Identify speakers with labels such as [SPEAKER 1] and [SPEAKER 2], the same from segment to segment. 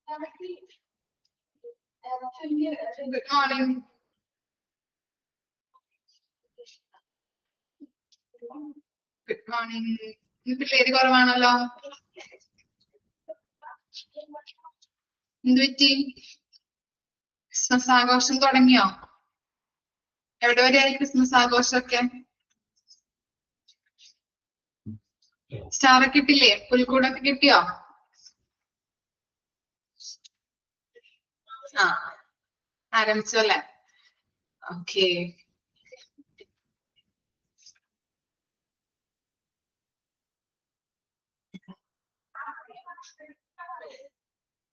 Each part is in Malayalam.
[SPEAKER 1] Good morning. Good morning. പിള്ളേര് കുറവാണല്ലോ. എന്ത് പറ്റി? ക്രിസ്മസ് ആഘോഷം തുടങ്ങിയോ? എവിടെ വരെയായി ക്രിസ്മസ് ആഘോഷമൊക്കെ? സ്റ്റാറൊക്കെ കിട്ടില്ലേ? പുൽക്കൂടൊക്കെ കിട്ടിയോ? ആ, ആരംഭിച്ചു അല്ലേ? ഓക്കെ.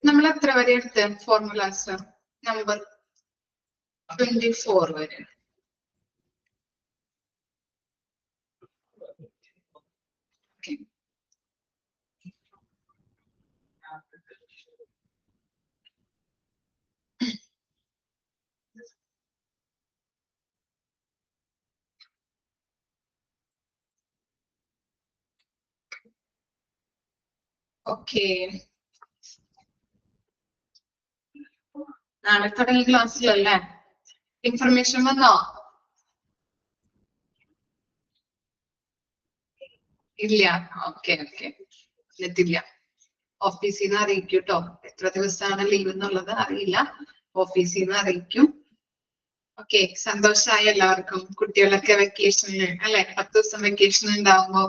[SPEAKER 1] നമ്മൾ എത്ര വരെ എടുത്ത് ഫോർമുലാസ്? നമ്പർ 24 വരെ. ഓക്കെ. നാളെ തുടങ്ങി ക്ലാസ്സിലല്ലേ? ഇൻഫർമേഷൻ വന്നോ? ഇല്ല. ഓക്കെ ഓക്കെ, എത്തില്ല. ഓഫീസിൽ നിന്ന് അറിയിക്കും കേട്ടോ. എത്ര ദിവസമാണ് ലീവ് എന്നുള്ളത് അറിയില്ല, ഓഫീസിൽ നിന്ന് അറിയിക്കും. ഓക്കെ, സന്തോഷമായി എല്ലാവർക്കും. കുട്ടികളൊക്കെ വെക്കേഷനിൽ അല്ലെ, 10 ദിവസം വെക്കേഷൻ ഉണ്ടാവുമ്പോ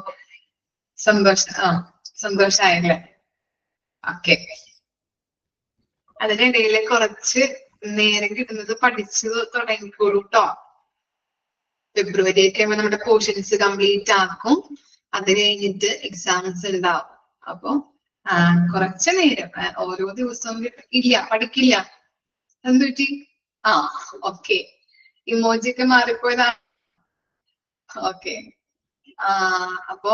[SPEAKER 1] സന്തോഷായല്ലേ? ഓക്കെ. അതിനിടയിൽ കുറച്ച് നേരം കിട്ടുന്നത് പഠിച്ചു തുടങ്ങിക്കോളൂ കേട്ടോ. ഫെബ്രുവരി ഒക്കെ ആകുമ്പോൾ നമ്മുടെ പോർഷൻസ് കംപ്ലീറ്റ് ആക്കും. അത് കഴിഞ്ഞിട്ട് എക്സാംസ് ഉണ്ടാവും. അപ്പൊ കുറച്ച് നേരം ഓരോ ദിവസവും ഇല്ല, പഠിക്കില്ല. എന്തുപറ്റി? ആ, ഓക്കെ. ഇമോജി ഒക്കെ മാറിപ്പോയതാ. ഓക്കെ. അപ്പൊ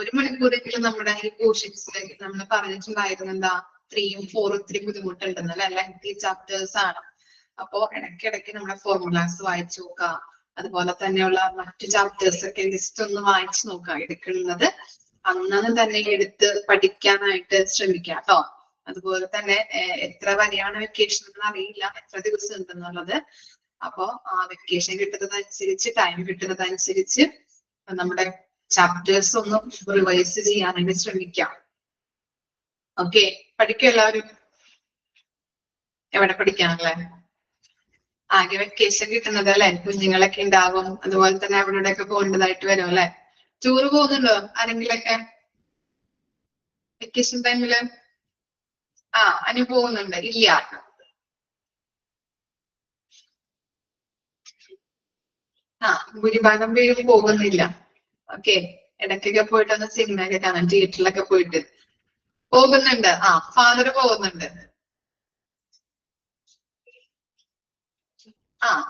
[SPEAKER 1] ഒരു മണിക്കൂറെങ്കിലും നമ്മുടെ ഈ പോർഷൻസിലേക്ക് നമ്മൾ പറഞ്ഞിട്ടുണ്ടായിരുന്നു എന്താ 3ഉം 4ഉം ഇത്തിരി ബുദ്ധിമുട്ടുണ്ടെന്ന് അല്ലെ, ലെങ്തി ചാപ്റ്റേഴ്സ് ആണ്. അപ്പൊ ഇടയ്ക്കിടയ്ക്ക് നമ്മുടെ ഫോർമുലാസ് വായിച്ചു നോക്കുക. അതുപോലെ തന്നെയുള്ള മറ്റു ചാപ്റ്റേഴ്സ് ഒക്കെ ജസ്റ്റ് ഒന്ന് വായിച്ചു നോക്കുക. എടുക്കുന്നത് അന്നു തന്നെ എടുത്ത് പഠിക്കാനായിട്ട് ശ്രമിക്കാം കേട്ടോ. അതുപോലെ തന്നെ എത്ര വരെയാണ് വെക്കേഷൻ എന്ന് അറിയില്ല, എത്ര ദിവസം ഉണ്ടെന്നുള്ളത്. അപ്പൊ വെക്കേഷൻ കിട്ടുന്നതനുസരിച്ച്, ടൈം കിട്ടുന്നതനുസരിച്ച് നമ്മുടെ ചാപ്റ്റേഴ്സ് ഒന്ന് റിവൈസ് ചെയ്യാനായിട്ട് ശ്രമിക്കാം. ഓക്കെ, പഠിക്കും എല്ലാവരും. എവിടെ പഠിക്കാനല്ലേ? ആകെ വെക്കേഷൻ കിട്ടുന്നത് അല്ലെ, കുഞ്ഞുങ്ങളൊക്കെ ഉണ്ടാകും. അതുപോലെ തന്നെ അവിടെ ഒക്കെ പോകേണ്ടതായിട്ട് വരും അല്ലെ. ടൂറ് പോകുന്നുണ്ടോ ആരെങ്കിലൊക്കെ വെക്കേഷൻ ടൈമില്? അനു പോകുന്നുണ്ട്. ഇല്ല, ഭൂരിഭാഗം പേര് പോകുന്നില്ല. ഓക്കെ, ഇടയ്ക്കൊക്കെ പോയിട്ടൊന്ന് സിനിമയൊക്കെ കാണാം, തിയേറ്ററിലൊക്കെ പോയിട്ട് പോകുന്നുണ്ട്. ഫാദർ പോകുന്നുണ്ട്.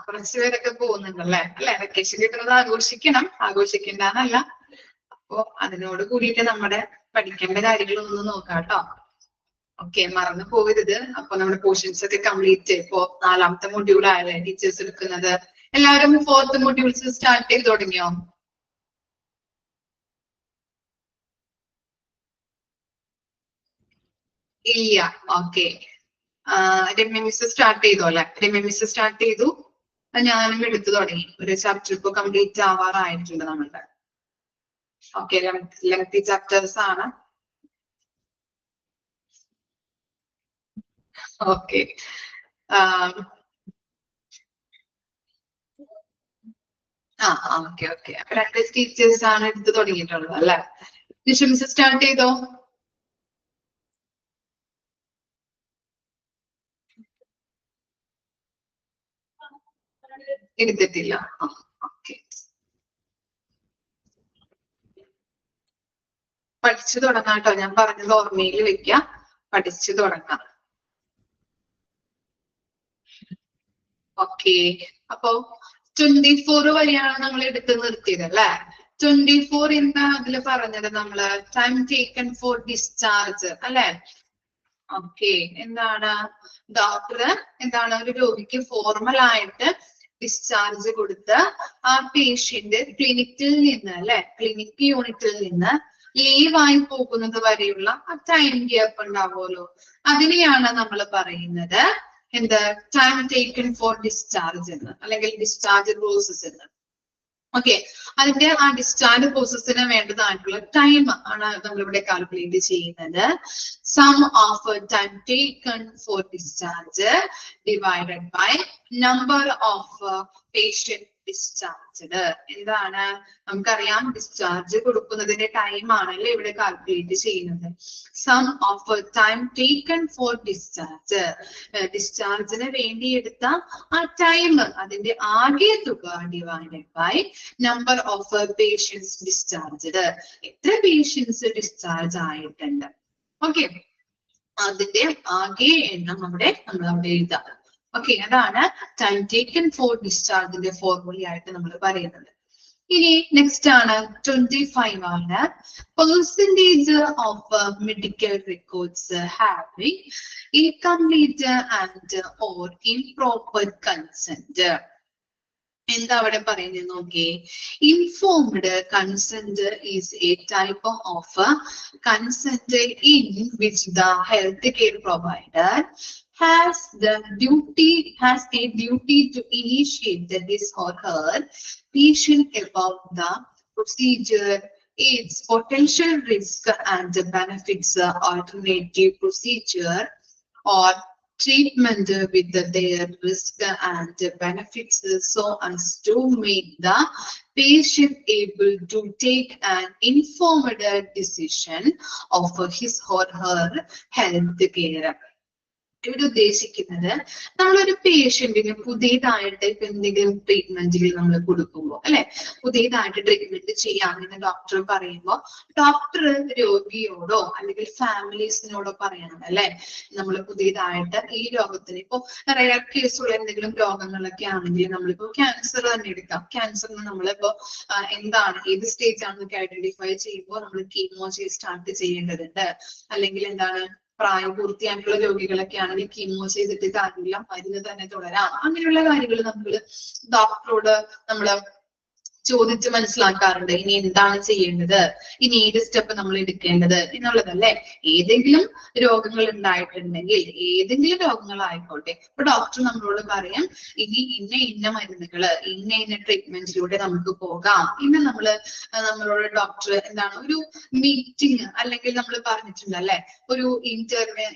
[SPEAKER 1] കുറച്ച് പേരൊക്കെ പോകുന്നുണ്ടല്ലേ? അല്ലെ, വെക്കേഷൻ കിട്ടുന്നത് ആഘോഷിക്കണം, ആഘോഷിക്കണ്ടെന്നല്ല. അപ്പൊ അതിനോട് കൂടിയിട്ട് നമ്മുടെ പഠിക്കേണ്ട കാര്യങ്ങളൊന്ന് നോക്കാം കേട്ടോ. ഓക്കെ, മറന്നു പോകരുത്. അപ്പൊ നമ്മുടെ പോർഷൻസ് ഒക്കെ കംപ്ലീറ്റ്. ഇപ്പോ 4ാമത്തെ മൊഡ്യൂൾ ആയല്ലേ ടീച്ചേഴ്സ് എടുക്കുന്നത്. എല്ലാവരും 4th മൊഡ്യൂൾസ് സ്റ്റാർട്ട് ചെയ്ത് തുടങ്ങിയോ? ഇല്ല. ഓക്കെ. രമ്യ മിസ് സ്റ്റാർട്ട് ചെയ്തു അല്ലെ? രമ്യ മിസ് സ്റ്റാർട്ട് ചെയ്തു, ഞാനും എടുത്തു തുടങ്ങി. ഒരു ചാപ്റ്റർ ഇപ്പൊ കംപ്ലീറ്റ് ആവാറായിട്ടുണ്ട് നമ്മളുടെ. ഓക്കെ, ലെങ്തി ചാപ്റ്റേഴ്സ് ആണ്. ഓക്കെ. Okay okay. 2 ടീച്ചേഴ്സ് ആണ് എടുത്ത് തുടങ്ങിയിട്ടുള്ളത് അല്ലെ? നിഷ മിസ് സ്റ്റാർട്ട് ചെയ്തോ? എടുത്തിട്ടില്ല. ഓക്കെ, പഠിച്ചു തുടങ്ങാം കേട്ടോ. ഞാൻ പറഞ്ഞത് ഓർമ്മയിൽ വെക്കാം, പഠിച്ചു തുടങ്ങാം. ഓക്കെ, അപ്പൊ 24 വരെയാണ് നമ്മൾ എടുത്ത് നിർത്തിയത് അല്ലെ? 24 എന്താ അതില് പറഞ്ഞത് നമ്മള്? ടൈം ടേക്കൺ ഫോർ ഡിസ്ചാർജ് അല്ലെ? ഓക്കെ, എന്താണ് ഡോക്ടർ എന്താണ് ഒരു രോഗിക്ക് ഫോർമൽ ആയിട്ട് ഡിസ്ചാർജ് കൊടുത്ത് ആ പേഷ്യന്റ് ക്ലിനിക്കിൽ നിന്ന് അല്ലെ, ക്ലിനിക് യൂണിറ്റിൽ നിന്ന് ലീവായി പോകുന്നത് വരെയുള്ള ആ ടൈം ഗ്യാപ്പ് ഉണ്ടാവുമല്ലോ, അതിനെയാണ് നമ്മൾ പറയുന്നത് എന്ത് ടൈം ടേക്കൺ ഫോർ ഡിസ്ചാർജ് എന്ന്, അല്ലെങ്കിൽ ഡിസ്ചാർജ് പ്രോസസ് എന്ന്. ഓക്കെ, അതിന്റെ ആ ഡിസ്ചാർജ് പ്രോസസ്സിന് വേണ്ടതായിട്ടുള്ള ടൈം ആണ് നമ്മളിവിടെ കാൽക്കുലേറ്റ് ചെയ്യുന്നത്. Sum of time taken for discharge divided by number of patient discharged. എന്താണ്, നമുക്കറിയാം ഡിസ്ചാർജ് കൊടുക്കുന്നതിന്റെ ടൈം ആണല്ലോ ഇവിടെ കാൽക്കുലേറ്റ് ചെയ്യുന്നത്. Sum of time taken for discharge, ഡിസ്ചാർജിന് വേണ്ടി എടുത്ത ആ ടൈം, അതിന്റെ ആകെ തുക divided by number of patients discharged, എത്ര പേഷ്യൻസ് ഡിസ്ചാർജ് ആയിട്ടുണ്ട്. ഓക്കെ, അതിന്റെ ആകെ എണ്ണം നമ്മൾ അവിടെ എഴുതാം. ഓക്കെ, അതാണ് ടൈം ടേക്കൺ ഫോർ ഡിസ്ചാർജിന്റെ ഫോർമുല ആയിട്ട് നമ്മൾ പറയുന്നത്. ഇനി നെക്സ്റ്റ് ആണ് 25 ആണ്, percentage of medical records having incomplete and or improper consent. എന്താ അവിടെ പറയുന്നത് നോക്കിയേ. Informed consent is A type of consent in which the health care provider has a duty to initiate his or her patient about the procedure, its potential risk and benefits, alternative procedure or treatment with their risk and benefits, so as to make the patient able to take an informed decision of his or her health care. ഇവിടെ ഉദ്ദേശിക്കുന്നത്, നമ്മളൊരു പേഷ്യന്റിന് പുതിയതായിട്ട് ഇപ്പൊ എന്തെങ്കിലും ട്രീറ്റ്മെന്റുകൾ നമ്മൾ കൊടുക്കുമ്പോൾ അല്ലെ, പുതിയതായിട്ട് ട്രീറ്റ്മെന്റ് ചെയ്യാമെന്ന് ഡോക്ടർ പറയുമ്പോൾ ഡോക്ടർ രോഗിയോടോ അല്ലെങ്കിൽ ഫാമിലീസിനോടോ പറയണം അല്ലെ, നമ്മൾ പുതിയതായിട്ട് ഈ രോഗത്തിന്, ഇപ്പൊ റെയർ കേസുള്ള എന്തെങ്കിലും രോഗങ്ങളൊക്കെ ആണെങ്കിൽ, നമ്മളിപ്പോ ക്യാൻസർ തന്നെ എടുക്കാം. ക്യാൻസറിന് നമ്മളിപ്പോ എന്താണ്, ഏത് സ്റ്റേജ് ആണെന്നൊക്കെ ഐഡന്റിഫൈ ചെയ്യുമ്പോൾ നമ്മൾ കീമോ സ്റ്റാർട്ട് ചെയ്യേണ്ടതുണ്ട്. അല്ലെങ്കിൽ എന്താണ്, പ്രായപൂർത്തിയായിട്ടുള്ള രോഗികളൊക്കെ ആണെങ്കിൽ കീമോ ചെയ്തിട്ട് കാര്യമില്ല, മരുന്ന് തന്നെ തുടരാം. അങ്ങനെയുള്ള കാര്യങ്ങൾ നമ്മൾ ഡോക്ടറോട് നമ്മൾ ചോദിച്ച് മനസ്സിലാക്കാറുണ്ട്. ഇനി എന്താണ് ചെയ്യേണ്ടത്, ഇനി ഏത് സ്റ്റെപ്പ് നമ്മൾ എടുക്കേണ്ടത് എന്നുള്ളതല്ലേ. ഏതെങ്കിലും രോഗങ്ങൾ ഉണ്ടായിട്ടുണ്ടെങ്കിൽ, ഏതെങ്കിലും രോഗങ്ങളായിക്കോട്ടെ, ഇപ്പൊ ഡോക്ടർ നമ്മളോട് പറയാം ഇനി ഇന്ന മരുന്നുകള്, ഇന്ന ട്രീറ്റ്മെന്റിലൂടെ നമുക്ക് പോകാം. ഇന്ന് നമ്മളോട് ഡോക്ടർ എന്താണ്, ഒരു മീറ്റിംഗ് അല്ലെങ്കിൽ നമ്മൾ പറഞ്ഞിട്ടുണ്ട് അല്ലെ, ഒരു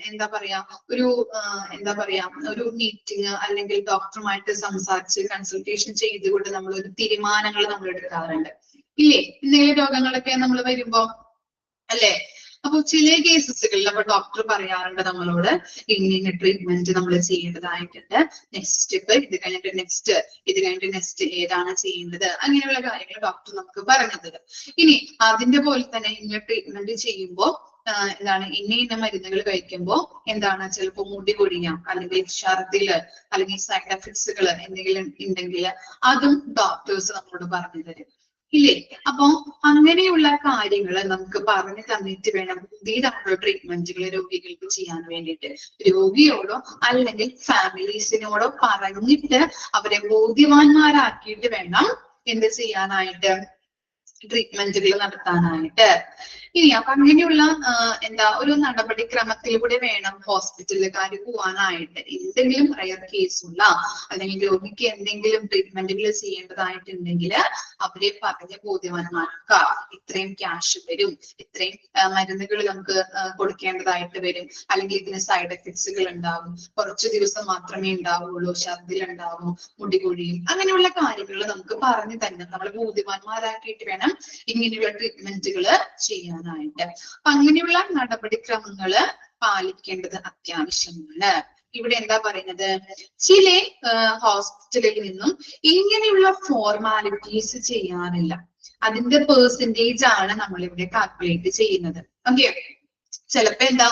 [SPEAKER 1] എന്താ പറയാ ഒരു മീറ്റിംഗ് അല്ലെങ്കിൽ ഡോക്ടറുമായിട്ട് സംസാരിച്ച് കൺസൾട്ടേഷൻ ചെയ്തുകൊണ്ട് നമ്മൾ ഒരു തീരുമാനങ്ങൾ നമ്മൾ എടുക്കാറുണ്ട് ഇല്ലേ, എന്തെങ്കിലും രോഗങ്ങളൊക്കെ നമ്മൾ വരുമ്പോ അല്ലെ. അപ്പൊ ചില കേസസുകളിൽ അപ്പൊ ഡോക്ടർ പറയാറുണ്ട് നമ്മളോട് ഇന്ന ട്രീറ്റ്മെന്റ് നമ്മൾ ചെയ്യേണ്ടതായിട്ടുണ്ട്, നെക്സ്റ്റ് സ്റ്റെപ്പ് ഇത് കഴിഞ്ഞിട്ട് നെക്സ്റ്റ് ഏതാണ് ചെയ്യേണ്ടത്, അങ്ങനെയുള്ള കാര്യങ്ങൾ ഡോക്ടർ നമുക്ക് പറഞ്ഞു തരും. ഇനി അതിന്റെ പോലെ തന്നെ ഇന്ന ട്രീറ്റ്മെന്റ് ചെയ്യുമ്പോൾ എന്താണ്, ഇന്ന മരുന്നുകൾ കഴിക്കുമ്പോൾ എന്താണ്, ചിലപ്പോ മുടി കൊഴിയാം, അല്ലെങ്കിൽ ഛർദില്, അല്ലെങ്കിൽ സൈഡ് എഫക്ട്സുകൾ എന്തെങ്കിലും ഉണ്ടെങ്കിൽ അതും ഡോക്ടേഴ്സ് നമ്മളോട് പറഞ്ഞു തരും ഇല്ലേ. അപ്പൊ അങ്ങനെയുള്ള കാര്യങ്ങൾ നമുക്ക് പറഞ്ഞു തന്നിട്ട് വേണം പുതിയതായിട്ടുള്ള ട്രീറ്റ്മെന്റുകൾ രോഗികൾക്ക് ചെയ്യാൻ വേണ്ടിയിട്ട്. രോഗിയോടോ അല്ലെങ്കിൽ ഫാമിലീസിനോടോ പറഞ്ഞിട്ട് അവരെ ബോധ്യവാന്മാരാക്കിയിട്ട് വേണം എന്ത് ചെയ്യാനായിട്ട്, ട്രീറ്റ്മെന്റുകൾ നടത്താനായിട്ട്. ഇനി അപ്പൊ അങ്ങനെയുള്ള ഒരു നടപടിക്രമത്തിലൂടെ വേണം ഹോസ്പിറ്റലുകാർ പോവാനായിട്ട്. എന്തെങ്കിലും റയർ കേസുള്ള അല്ലെങ്കിൽ രോഗിക്ക് എന്തെങ്കിലും ട്രീറ്റ്മെന്റുകൾ ചെയ്യേണ്ടതായിട്ടുണ്ടെങ്കിൽ അവരെ പറഞ്ഞ് ബോധ്യവാന്മാർക്കാം. ഇത്രയും ക്യാഷ് വരും, ഇത്രയും മരുന്നുകൾ നമുക്ക് കൊടുക്കേണ്ടതായിട്ട് വരും, അല്ലെങ്കിൽ ഇതിന് സൈഡ് എഫക്ട്സുകൾ ഉണ്ടാവും, കുറച്ചു ദിവസം മാത്രമേ ഉണ്ടാവുള്ളൂ, ഛർദിലുണ്ടാവും, മുടികൊഴിയും, അങ്ങനെയുള്ള കാര്യങ്ങൾ നമുക്ക് പറഞ്ഞു തന്നെ നമ്മൾ ബോധ്യവാന്മാരാക്കിയിട്ട് വേണം ഇങ്ങനെയുള്ള ട്രീറ്റ്മെന്റുകൾ ചെയ്യാനായിട്ട്. അപ്പൊ അങ്ങനെയുള്ള നടപടിക്രമങ്ങള് പാലിക്കേണ്ടത് അത്യാവശ്യമാണ്. ഇവിടെ എന്താ പറയുന്നത്, ചില ഹോസ്പിറ്റലിൽ നിന്നും ഇങ്ങനെയുള്ള ഫോർമാലിറ്റീസ് ചെയ്യാറില്ല. അതിന്റെ പെർസെന്റേജ് ആണ് നമ്മൾ ഇവിടെ കാൽക്കുലേറ്റ് ചെയ്യുന്നത്. ഓക്കെ, ചിലപ്പോ എന്താ,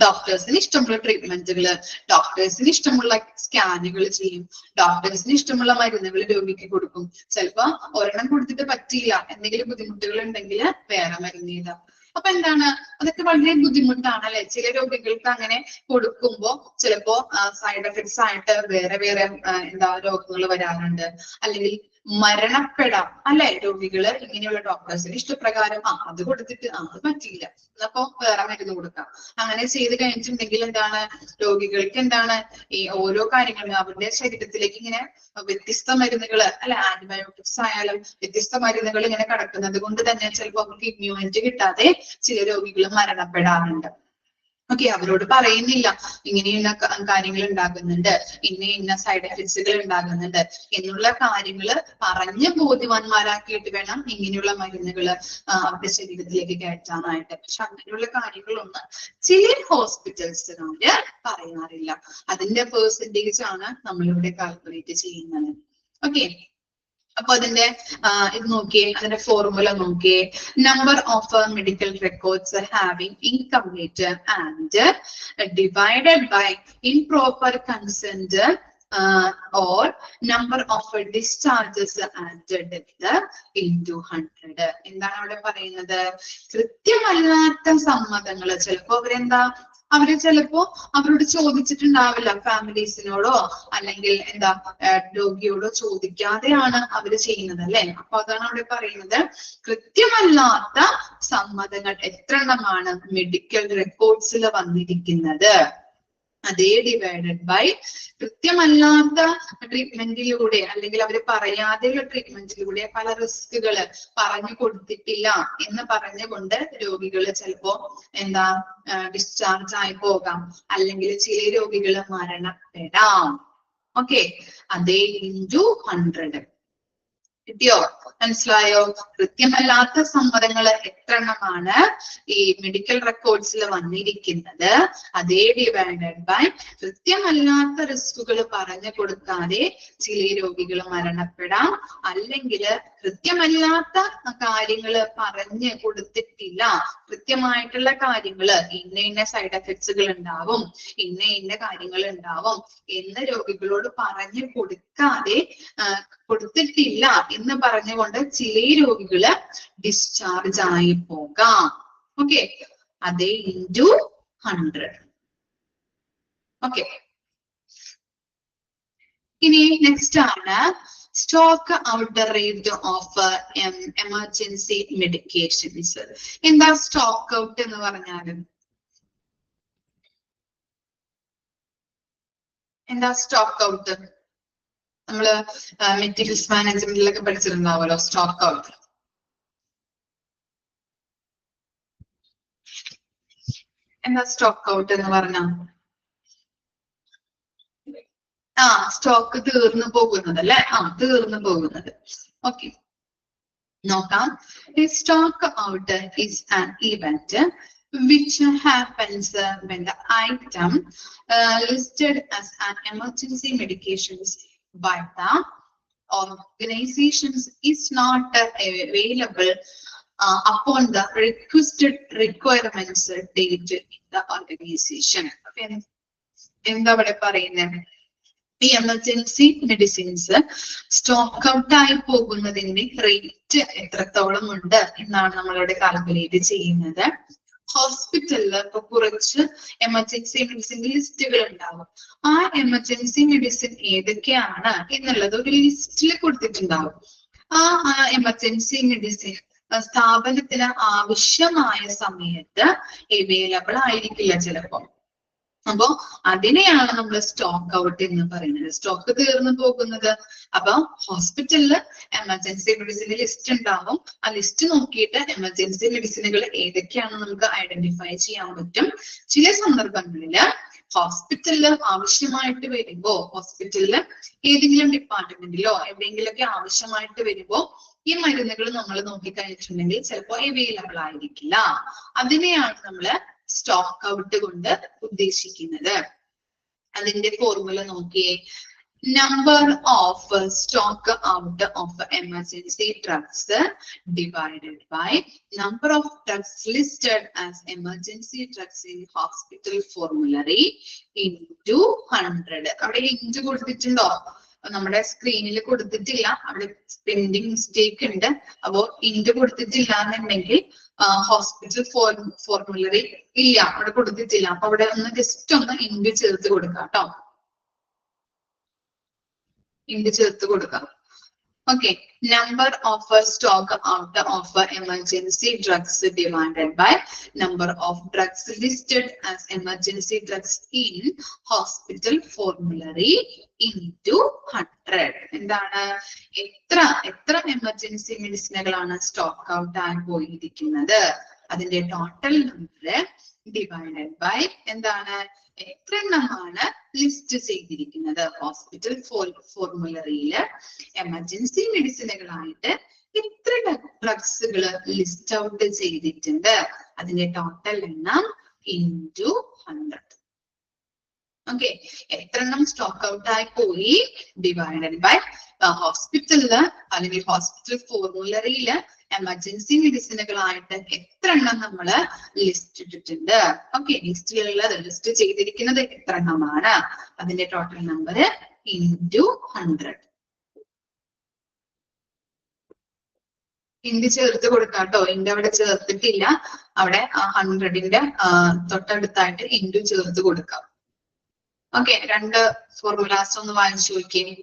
[SPEAKER 1] ഡോക്ടേഴ്സിന് ഇഷ്ടമുള്ള ട്രീറ്റ്മെന്റുകള്, ഡോക്ടേഴ്സിന് ഇഷ്ടമുള്ള സ്കാനുകൾ ചെയ്യും, ഡോക്ടേഴ്സിന് ഇഷ്ടമുള്ള മരുന്നുകൾ രോഗിക്ക് കൊടുക്കും. ചിലപ്പോ ഒരെണ്ണം കൊടുത്തിട്ട് പറ്റിയില്ല, എന്തെങ്കിലും ബുദ്ധിമുട്ടുകൾ ഉണ്ടെങ്കിൽ വേറെ മരുന്ന് ചെയ്താം. അപ്പൊ എന്താണ്, അതൊക്കെ വളരെ ബുദ്ധിമുട്ടാണ് അല്ലെ. ചില രോഗികൾക്ക് അങ്ങനെ കൊടുക്കുമ്പോ ചിലപ്പോ സൈഡ് എഫക്ട്സ് ആയിട്ട് വേറെ രോഗങ്ങൾ വരാറുണ്ട്. അല്ലെങ്കിൽ മരണപ്പെടാം അല്ലെ. രോഗികള് ഇങ്ങനെയുള്ള ഡോക്ടേഴ്സിന് ഇഷ്ടപ്രകാരം അത് കൊടുത്തിട്ട് അത് പറ്റിയില്ല അപ്പൊ വേറെ മരുന്ന് കൊടുക്കാം. അങ്ങനെ ചെയ്ത് കഴിഞ്ഞിട്ടുണ്ടെങ്കിൽ എന്താണ് രോഗികൾക്ക് എന്താണ് ഈ ഓരോ കാര്യങ്ങളും അവരുടെ ശരീരത്തിലേക്ക് ഇങ്ങനെ വ്യത്യസ്ത മരുന്നുകള് അല്ലെ, ആന്റിബയോട്ടിക്സ് ആയാലും വ്യത്യസ്ത മരുന്നുകൾ ഇങ്ങനെ കടക്കുന്നത് കൊണ്ട് തന്നെ ചിലപ്പോൾ അവർക്ക് ഇമ്മ്യൂണിറ്റി കിട്ടാതെ ചില രോഗികൾ മരണപ്പെടാറുണ്ട്. ഓക്കെ, അവരോട് പറയുന്നില്ല ഇങ്ങനെയുള്ള കാര്യങ്ങൾ ഉണ്ടാകുന്നുണ്ട്, ഇന്ന സൈഡ് എഫക്ട്സുകൾ ഉണ്ടാകുന്നുണ്ട് എന്നുള്ള കാര്യങ്ങൾ പറഞ്ഞ് ബോധ്യവാന്മാരാക്കിയിട്ട് വേണം ഇങ്ങനെയുള്ള മരുന്നുകൾ അവരുടെ ശരീരത്തിലേക്ക് കയറ്റാനായിട്ട്. പക്ഷെ അങ്ങനെയുള്ള കാര്യങ്ങളൊന്നും ചില ഹോസ്പിറ്റൽസിനോട് പറയാറില്ല. അതിന്റെ പെർസെന്റേജ് ആണ് നമ്മളിവിടെ കാൽക്കുലേറ്റ് ചെയ്യുന്നത്. ഓക്കെ, അപ്പൊ അതിന്റെ ഇത് നോക്കിയേ, അതിന്റെ ഫോർമുല നോക്കിയേ. Number of medical records having incomplete and divided by improper consent or number of discharges and death into 100. എന്താണ് അവിടെ പറയുന്നത്? കൃത്യമല്ലാത്ത സമ്മതങ്ങൾ. ചിലപ്പോ അവര് ചിലപ്പോ അവരോട് ചോദിച്ചിട്ടുണ്ടാവില്ല, ഫാമിലീസിനോടോ അല്ലെങ്കിൽ രോഗിയോടോ ചോദിക്കാതെയാണ് അവര് ചെയ്യുന്നത് അല്ലെ. അപ്പൊ അതാണ് അവിടെ പറയുന്നത്, കൃത്യമല്ലാത്ത സമ്മതങ്ങൾ എത്ര എണ്ണമാണ് മെഡിക്കൽ റെക്കോർഡ്സിൽ വന്നിരിക്കുന്നത്, അതേ ഡിവൈഡഡ് ബൈ കൃത്യമല്ലാത്ത ട്രീറ്റ്മെന്റിലൂടെ അല്ലെങ്കിൽ അവര് പറയാതെയുള്ള ട്രീറ്റ്മെന്റിലൂടെ പല റിസ്കുകള് പറഞ്ഞു കൊടുത്തിട്ടില്ല എന്ന് പറഞ്ഞുകൊണ്ട് രോഗികള് ചിലപ്പോ ഡിസ്ചാർജ് ആയി പോകാം, അല്ലെങ്കിൽ ചില രോഗികള് മരണപ്പെടാം. ഓക്കെ, അതേ ഇൻറ്റു 100. കിട്ടിയോ? മനസ്സിലായോ? കൃത്യമല്ലാത്ത സമ്മതങ്ങൾ എത്ര എണ്ണമാണ് ഈ മെഡിക്കൽ റെക്കോർഡ്സിൽ വന്നിരിക്കുന്നത്, അതേ ഡിവൈഡഡ് ബൈ കൃത്യമല്ലാത്ത റിസ്കുകൾ പറഞ്ഞു കൊടുക്കാതെ ചില രോഗികൾ മരണപ്പെടാം, അല്ലെങ്കിൽ കൃത്യമല്ലാത്ത കാര്യങ്ങൾ പറഞ്ഞു കൊടുത്തിട്ടില്ല, കൃത്യമായിട്ടുള്ള കാര്യങ്ങള് ഇന്ന സൈഡ് എഫക്ട്സുകൾ ഉണ്ടാവും, ഇന്ന കാര്യങ്ങൾ ഉണ്ടാവും എന്ന് രോഗികളോട് പറഞ്ഞു കൊടുത്തിട്ടില്ല എന്ന് പറഞ്ഞുകൊണ്ട് ചില രോഗികള് ഡിസ്ചാർജ് ആയി പോകാം. ഓക്കെ, അതേ ഇൻറ്റു 100. ഓക്കെ, ഇനി നെക്സ്റ്റ് ആണ് stock out rate of emergency medications. എന്താ സ്റ്റോക്ക് ഔട്ട് എന്ന് പറഞ്ഞാല്? എന്താ സ്റ്റോക്ക് ഔട്ട്? നമ്മള് മെറ്റീരിയൽസ് മാനേജ്മെന്റിലൊക്കെ പഠിച്ചിട്ടുണ്ടാവുമല്ലോ സ്റ്റോക്ക് ഔട്ട്. എന്താ സ്റ്റോക്ക് ഔട്ട് എന്ന് പറഞ്ഞ? സ്റ്റോക്ക് തീർന്നു പോകുന്നത് അല്ലെ. തീർന്നു പോകുന്നത്. ഓക്കെ, നോക്കാം. Stock out is an event which happens when the item listed as an emergency medications by the organizations is not available upon the requested requirements date in the organization. എന്താ ഇവിടെ പറയുന്നത്? ഈ എമർജൻസി മെഡിസിൻസ് സ്റ്റോക്ക് ഔട്ട് ആയി പോകുന്നതിന്റെ റേറ്റ് എത്രത്തോളം ഉണ്ട് എന്നാണ് നമ്മളിവിടെ കാൽക്കുലേറ്റ് ചെയ്യുന്നത്. ഹോസ്പിറ്റലിൽ ഇപ്പൊ കുറച്ച് എമർജൻസി മെഡിസിൻ ലിസ്റ്റുകൾ ഉണ്ടാവും. ആ എമർജൻസി മെഡിസിൻ ഏതൊക്കെയാണ് എന്നുള്ളത് ഒരു ലിസ്റ്റിൽ കൊടുത്തിട്ടുണ്ടാവും. ആ എമർജൻസി മെഡിസിൻ സ്ഥാപനത്തിന് ആവശ്യമായ സമയത്ത് അവൈലബിൾ ആയിരിക്കില്ല ചിലപ്പോ. അപ്പൊ അതിനെയാണ് നമ്മൾ സ്റ്റോക്ക് ഔട്ട് എന്ന് പറയുന്നത്. സ്റ്റോക്ക് തീർന്നു പോകുന്നത്. അപ്പൊ ഹോസ്പിറ്റലില് എമർജൻസി മെഡിസിൻ ലിസ്റ്റ് ഉണ്ടാവും. ആ ലിസ്റ്റ് നോക്കിയിട്ട് എമർജൻസി മെഡിസിനുകൾ ഏതൊക്കെയാണെന്ന് നമുക്ക് ഐഡന്റിഫൈ ചെയ്യാൻ പറ്റും. ചില സന്ദർഭങ്ങളില് ഹോസ്പിറ്റലില് ആവശ്യമായിട്ട് വരുമ്പോ, ഹോസ്പിറ്റലില് ഏതെങ്കിലും ഡിപ്പാർട്ട്മെന്റിലോ എവിടെയെങ്കിലൊക്കെ ആവശ്യമായിട്ട് വരുമ്പോ ഈ മരുന്നുകൾ നമ്മൾ നോക്കിക്കഴിഞ്ഞിട്ടുണ്ടെങ്കിൽ ചിലപ്പോ അവൈലബിൾ ആയിരിക്കില്ല. അതിനെയാണ് നമ്മള് സ്റ്റോക്ക് ഔട്ട് കൊണ്ട് ഉദ്ദേശിക്കുന്നത്. അതിന്റെ ഫോർമുല നോക്കിയേ. Number of stock out of emergency drugs divided by number of drugs listed as emergency drugs in hospital formulary into 100. അവിടെ ഇൻറ്റു കൊടുത്തിട്ടുണ്ടോ? നമ്മുടെ സ്ക്രീനിൽ കൊടുത്തിട്ടില്ല, അവിടെ പ്രിന്റിംഗ് മിസ്റ്റേക്ക് ഉണ്ട്. അപ്പോ ഇൻറ്റു കൊടുത്തിട്ടില്ല എന്നുണ്ടെങ്കിൽ ഹോസ്പിറ്റൽ ഫോർമുലറി ഇല്ല, അവിടെ കൊടുത്തിട്ടില്ല. അപ്പൊ അവിടെ ഒന്ന് ജസ്റ്റ് ഒന്ന് ഇൻറ്റു ചേർത്ത് കൊടുക്കാം കേട്ടോ. ഇൻറ്റു ചേർത്ത് കൊടുക്കാം. Okay, number of stock out of emergency drugs divided by number of drugs listed as emergency drugs in hospital formulary into 100. എന്താണ് എത്ര എമർജൻസി മെഡിസിനുകളാണ് സ്റ്റോക്ക് ഔട്ട് ആയി പോയിരിക്കുന്നത്, അതിന്റെ ടോട്ടൽ നമ്പർ ഡിവൈഡഡ് ബൈ എന്താണ് എത്ര എണ്ണമാണ് ലിസ്റ്റ് ചെയ്തിരിക്കുന്നത്. ഹോസ്പിറ്റൽ ഫോർമുലറിയില് എമർജൻസി മെഡിസിനുകളായിട്ട് എത്ര ഡ്രഗ്സുകൾ ലിസ്റ്റ് ഔട്ട് ചെയ്തിട്ടുണ്ട്, അതിന്റെ ടോട്ടൽ എണ്ണം ഇൻറ്റു 100. ഓക്കെ, എത്ര എണ്ണം സ്റ്റോക്ക് ഔട്ട് ആയി പോയി ഡിവൈഡഡ് ബൈ ഹോസ്പിറ്റലില് അല്ലെങ്കിൽ ഹോസ്പിറ്റൽ ഫോർമുലറിയില് എമർജൻസി മെഡിസിനുകളായിട്ട് എത്ര എണ്ണം നമ്മള് ലിസ്റ്റ് ഇട്ടിട്ടുണ്ട്. ഓക്കെ, ലിസ്റ്റ് ചെയ്തിരിക്കുന്നത് എത്ര എണ്ണമാണ്, അതിന്റെ ടോട്ടൽ നമ്പർ ഇൻറ്റു 100. ഇൻഡ് ചേർത്ത് കൊടുക്കാം കേട്ടോ. ഇൻഡ് അവിടെ ചേർത്തിട്ടില്ല, അവിടെ 100ന്റെ തൊട്ടടുത്തായിട്ട് ഇൻഡു ചേർത്ത് കൊടുക്കാം. ഓക്കെ, രണ്ട് ഫോർമുലാസ് ഒന്ന് വായിച്ചു നോക്കിയേ.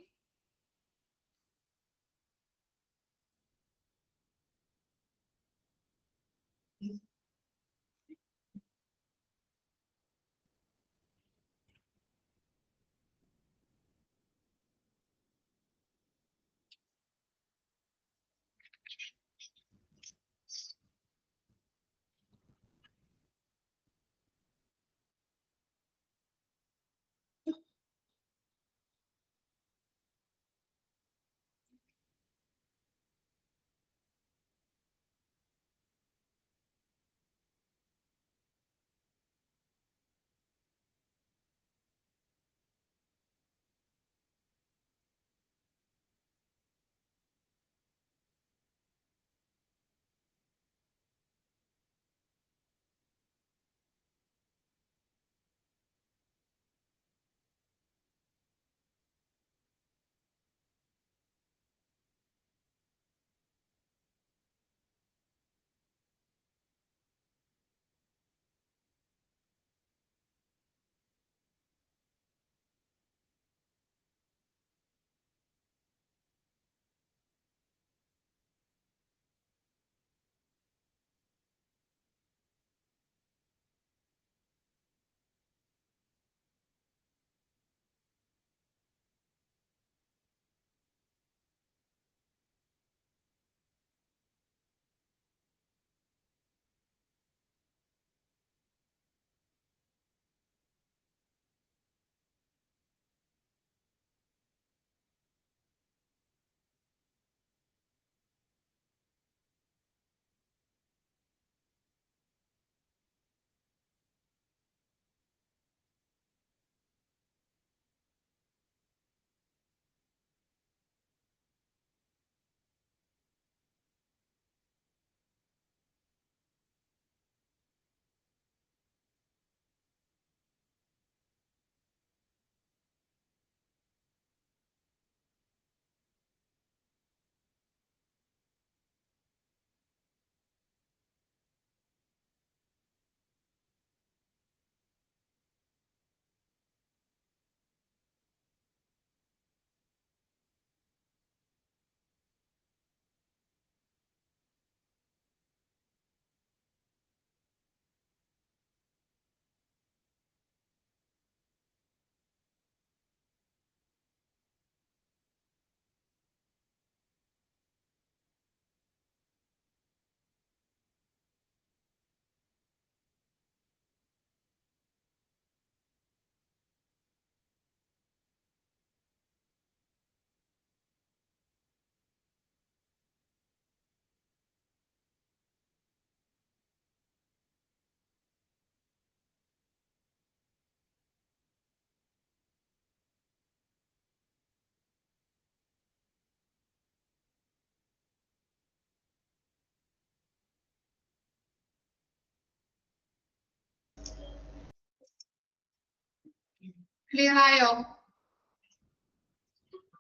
[SPEAKER 1] ക്ലിയർ ആയോ?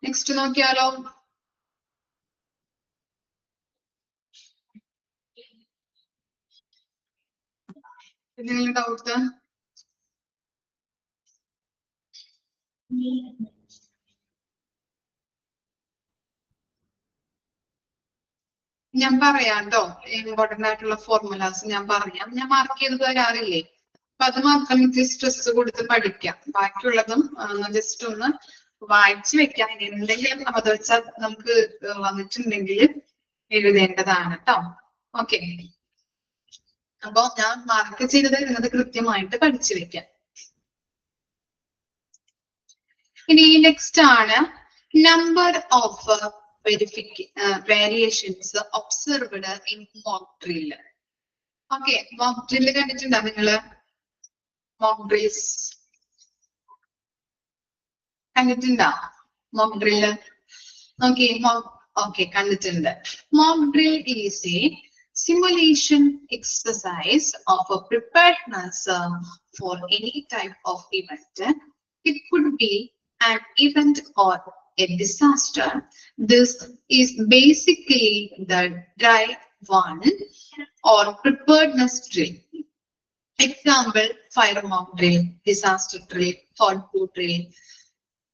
[SPEAKER 1] നെക്സ്റ്റ് നോക്കിയാലോ. എന്തെങ്കിലും ഡൗട്ട്? ഞാൻ പറയാട്ടോ, ഇമ്പോർട്ടന്റ് ആയിട്ടുള്ള ഫോർമുലാസ് ഞാൻ പറയാം. ഞാൻ മാർക്ക് ചെയ്ത് തരാറില്ലേ? അപ്പൊ അത് മാത്രം ഇത് സ്ട്രെസ് കൊടുത്ത് പഠിക്കാം. ബാക്കിയുള്ളതും ജസ്റ്റ് ഒന്ന് വായിച്ചു വെക്കാം. എന്തെങ്കിലും അബദ്ധവശാൽ നമുക്ക് വന്നിട്ടുണ്ടെങ്കിൽ എഴുതേണ്ടതാണ് കേട്ടോ. ഓക്കെ, അപ്പൊ ഞാൻ മാർക്ക് ചെയ്തത് എന്നത് കൃത്യമായിട്ട് പഠിച്ചു വെക്കാം. ഇനി നെക്സ്റ്റ് ആണ് number of variations observed in mock drill. Okay, mock drill കണ്ടിട്ടുണ്ടോ നിങ്ങള്? മോക്ക് ഡ്രിൽസ് കണ്ടിട്ടുണ്ടോ? മോക്ക് ഡ്രിൽ ഓക്കെ കണ്ടിട്ടുണ്ട്. Mock drill is A simulation exercise of a preparedness for any type of event. It could be an event or a disaster. This is basically the dry one or preparedness drill. Example, fire mock drill, disaster drill, hot food drill,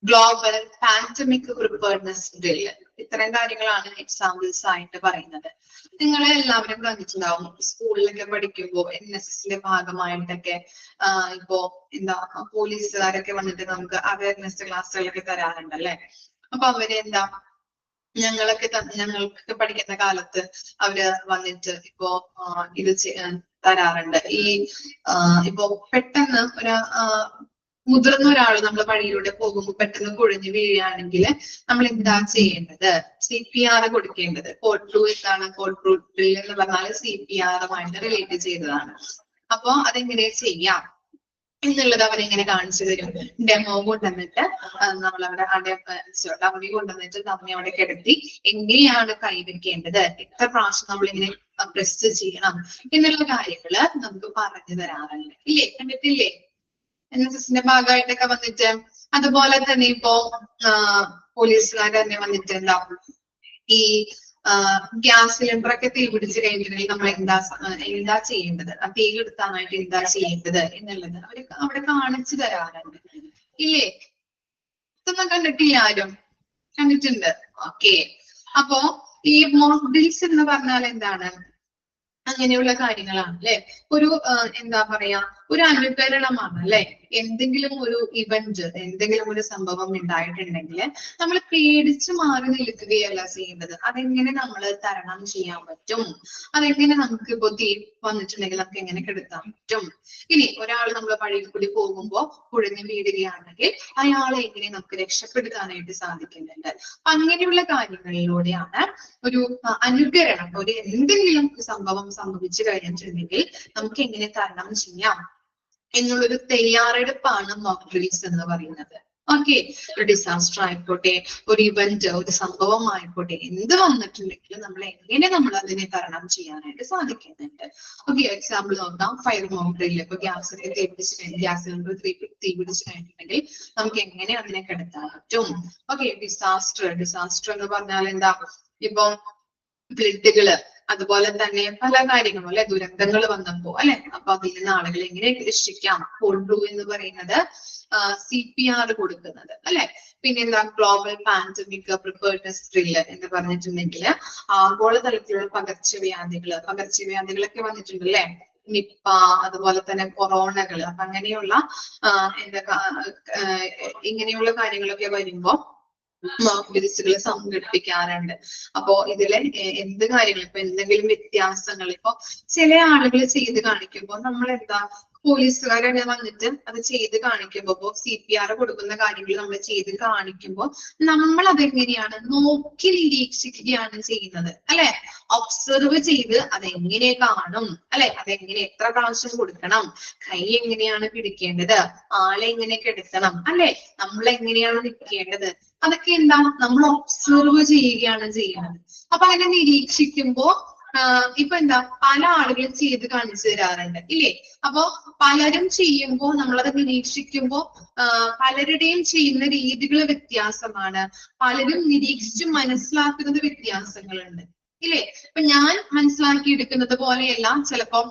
[SPEAKER 1] global pandemic preparedness drill. ഇത്രയും കാര്യങ്ങളാണ് എക്സാമ്പിൾസ് ആയിട്ട് പറയുന്നത്. നിങ്ങൾ എല്ലാവരും കണ്ടിട്ടുണ്ടാവും സ്കൂളിലൊക്കെ പഠിക്കുമ്പോ NSSന്റെ ഭാഗമായിട്ടൊക്കെ ഇപ്പോ എന്താ പോലീസുകാരൊക്കെ വന്നിട്ട് നമുക്ക് അവയർനെസ് ക്ലാസ്സുകളൊക്കെ തരാറുണ്ട് അല്ലെ. അപ്പൊ അവര് എന്താ ഞങ്ങൾക്ക് പഠിക്കുന്ന കാലത്ത് അവര് വന്നിട്ട് ഇപ്പോ ഇത് തരാറുണ്ട്. ഇപ്പോ പെട്ടെന്ന് ഒരു മുതിർന്ന ഒരാൾ നമ്മൾ വഴിയിലൂടെ പോകുമ്പോൾ പെട്ടെന്ന് കുഴഞ്ഞു വീഴുകയാണെങ്കിൽ നമ്മൾ എന്താ ചെയ്യേണ്ടത്? CPR കൊടുക്കേണ്ടത്. കോഡ് ബ്ലൂ എന്താണ്? കോഡ് ബ്ലൂ ഡ്രിൽ എന്ന് പറഞ്ഞാൽ CPR-യുമായിട്ട് റിലേറ്റ് ചെയ്തതാണ്. അപ്പൊ അതെങ്ങനെ ചെയ്യാം എന്നുള്ളത് അവരെങ്ങനെ കാണിച്ചു തരും. ഡെമോ കൊണ്ടുവന്നിട്ട് നമ്മളവിടെ ഡമ്മി കൊണ്ടുവന്നിട്ട് ഡമ്മി അവിടെ കിടത്തി എങ്ങനെയാണ് കൈവയ്ക്കേണ്ടത്, എത്ര പ്രാവശ്യം നമ്മളിങ്ങനെ പ്രസ് ചെയ്യണം എന്നുള്ള കാര്യങ്ങള് നമുക്ക് പറഞ്ഞു തരാറുണ്ട്. ഇല്ലേ? കണ്ടിട്ടില്ലേ? NSSന്റെ ഭാഗമായിട്ടൊക്കെ വന്നിട്ട്. അതുപോലെ തന്നെ ഇപ്പോ പോലീസുകാർ തന്നെ വന്നിട്ട് ഉണ്ടാവും ഈ ഗ്യാസ് സിലിണ്ടർ ഒക്കെ തീ പിടിച്ച് കഴിഞ്ഞിട്ടുണ്ടെങ്കിൽ നമ്മൾ എന്താ ചെയ്യേണ്ടത്, ആ തീ എടുത്താനായിട്ട് എന്താ ചെയ്യേണ്ടത് എന്നുള്ളത് അവര് അവിടെ കാണിച്ചു തരാറുണ്ട്. ഇല്ലേ? ഇതൊന്നും കണ്ടിട്ടില്ല ആരും? കണ്ടിട്ടുണ്ട്. ഓക്കെ, അപ്പോ ഈ മോക്ക് ഡ്രിൽസ് എന്ന് പറഞ്ഞാൽ എന്താണ്? അങ്ങനെയുള്ള കാര്യങ്ങളാണ് അല്ലെ. ഒരു എന്താ പറയാ, ഒരു അനുകരണമാണ് അല്ലെ. എന്തെങ്കിലും ഒരു ഇവന്റ്, എന്തെങ്കിലും ഒരു സംഭവം ഉണ്ടായിട്ടുണ്ടെങ്കിൽ നമ്മൾ പേടിച്ച് മാറി നിൽക്കുകയല്ല ചെയ്യേണ്ടത്. അതെങ്ങനെ നമ്മൾ തരണം ചെയ്യാൻ പറ്റും, അതെങ്ങനെ നമുക്ക് ഇപ്പോ തീ വന്നിട്ടുണ്ടെങ്കിൽ നമുക്ക് എങ്ങനെ കെടുത്താൻ പറ്റും. ഇനി ഒരാൾ നമ്മൾ വഴിയിൽ കൂടി പോകുമ്പോൾ കുഴഞ്ഞു വീഴുകയാണെങ്കിൽ അയാളെ എങ്ങനെ നമുക്ക് രക്ഷപ്പെടുത്താനായിട്ട് സാധിക്കുന്നുണ്ട്. അങ്ങനെയുള്ള കാര്യങ്ങളിലൂടെയാണ് ഒരു അനുകരണം, ഒരു എന്തെങ്കിലും സംഭവം സംഭവിച്ചു കഴിഞ്ഞിട്ടുണ്ടെങ്കിൽ നമുക്ക് എങ്ങനെ തരണം ചെയ്യാം എന്നുള്ളൊരു തയ്യാറെടുപ്പാണ് മോക്ക് ഡ്രിൽസ് എന്ന് പറയുന്നത്. ഓക്കെ, ഒരു ഡിസാസ്റ്റർ ആയിക്കോട്ടെ, ഒരു ഇവന്റ്, ഒരു സംഭവം ആയിക്കോട്ടെ, എന്ത് വന്നിട്ടുണ്ടെങ്കിലും നമ്മൾ അതിനെ തരണം ചെയ്യാനായിട്ട് സാധിക്കുന്നുണ്ട്. ഓക്കെ, എക്സാമ്പിൾ നോക്കാം. Fire mock drill. ഇപ്പൊ ഗ്യാസ് സിലിണ്ടർ തീ പിടിച്ചു കഴിഞ്ഞിട്ടുണ്ടെങ്കിൽ നമുക്ക് എങ്ങനെ അതിനെ കെടുത്താൻ പറ്റും. ഓക്കെ, ഡിസാസ്റ്റർ എന്ന് പറഞ്ഞാൽ എന്താ? ഇപ്പൊ ഫ്ലഡുകള്, അതുപോലെ തന്നെ പല കാര്യങ്ങളും അല്ലെ, ദുരന്തങ്ങൾ വന്നപ്പോ അല്ലെ. അപ്പൊ അതിൽ നിന്ന് ആളുകളെ എങ്ങനെ രക്ഷിക്കാം. കോഡ് ബ്ലൂ എന്ന് പറയുന്നത് CPR കൊടുക്കുന്നത് അല്ലെ. പിന്നെന്താ? ഗ്ലോബൽ പാൻഡമിക് പ്രിപ്പയർനെസ് ഡ്രിൽ എന്ന് പറഞ്ഞിട്ടുണ്ടെങ്കിൽ ആഗോളതലത്തിലുള്ള പകർച്ചവ്യാധികളൊക്കെ വന്നിട്ടുണ്ട് അല്ലെ. നിപ്പ, അതുപോലെ തന്നെ കൊറോണകള്. അപ്പൊ അങ്ങനെയുള്ള ഇങ്ങനെയുള്ള കാര്യങ്ങളൊക്കെ വരുമ്പോ മോക്ക് ഡ്രിൽസുകൾ സംഘടിപ്പിക്കാറുണ്ട്. അപ്പോ ഇതിലെ എന്ത് കാര്യങ്ങൾ, ഇപ്പൊ എന്തെങ്കിലും വ്യത്യാസങ്ങൾ ഇപ്പൊ ചില ആളുകൾ ചെയ്ത് കാണിക്കുമ്പോൾ നമ്മൾ എന്താ, പോലീസുകാരെ വന്നിട്ട് അത് ചെയ്ത് കാണിക്കുമ്പോ CPR കൊടുക്കുന്ന കാര്യങ്ങൾ നമ്മൾ ചെയ്ത് കാണിക്കുമ്പോൾ നമ്മൾ അതെങ്ങനെയാണ് നോക്കി നിരീക്ഷിക്കുകയാണ് ചെയ്യുന്നത് അല്ലെ. ഒബ്സർവ് ചെയ്ത് അതെങ്ങനെ കാണും അല്ലെ, അതെങ്ങനെ എത്ര പ്രാവശ്യം കൊടുക്കണം, കൈ എങ്ങനെയാണ് പിടിക്കേണ്ടത്, ആളെ എങ്ങനെ കെടുത്തണം അല്ലെ, നമ്മൾ എങ്ങനെയാണ് നിൽക്കേണ്ടത്, അതൊക്കെ എന്താ നമ്മൾ ഒബ്സർവ് ചെയ്യുകയാണ് ചെയ്യുന്നത്. അപ്പൊ അങ്ങനെ നിരീക്ഷിക്കുമ്പോ ഇപ്പൊ എന്താ, പല ആളുകളും ചെയ്ത് കാണിച്ചു തരാറുണ്ട് ഇല്ലേ. അപ്പൊ പലരും ചെയ്യുമ്പോ നമ്മളത് നിരീക്ഷിക്കുമ്പോ പലരുടെയും ചെയ്യുന്ന രീതികൾ വ്യത്യാസമാണ്. പലരും നിരീക്ഷിച്ച് മനസ്സിലാക്കുന്നത് വ്യത്യാസങ്ങളുണ്ട് ഇല്ലേ. ഇപ്പൊ ഞാൻ മനസ്സിലാക്കിയെടുക്കുന്നത് പോലെയല്ല ചിലപ്പോ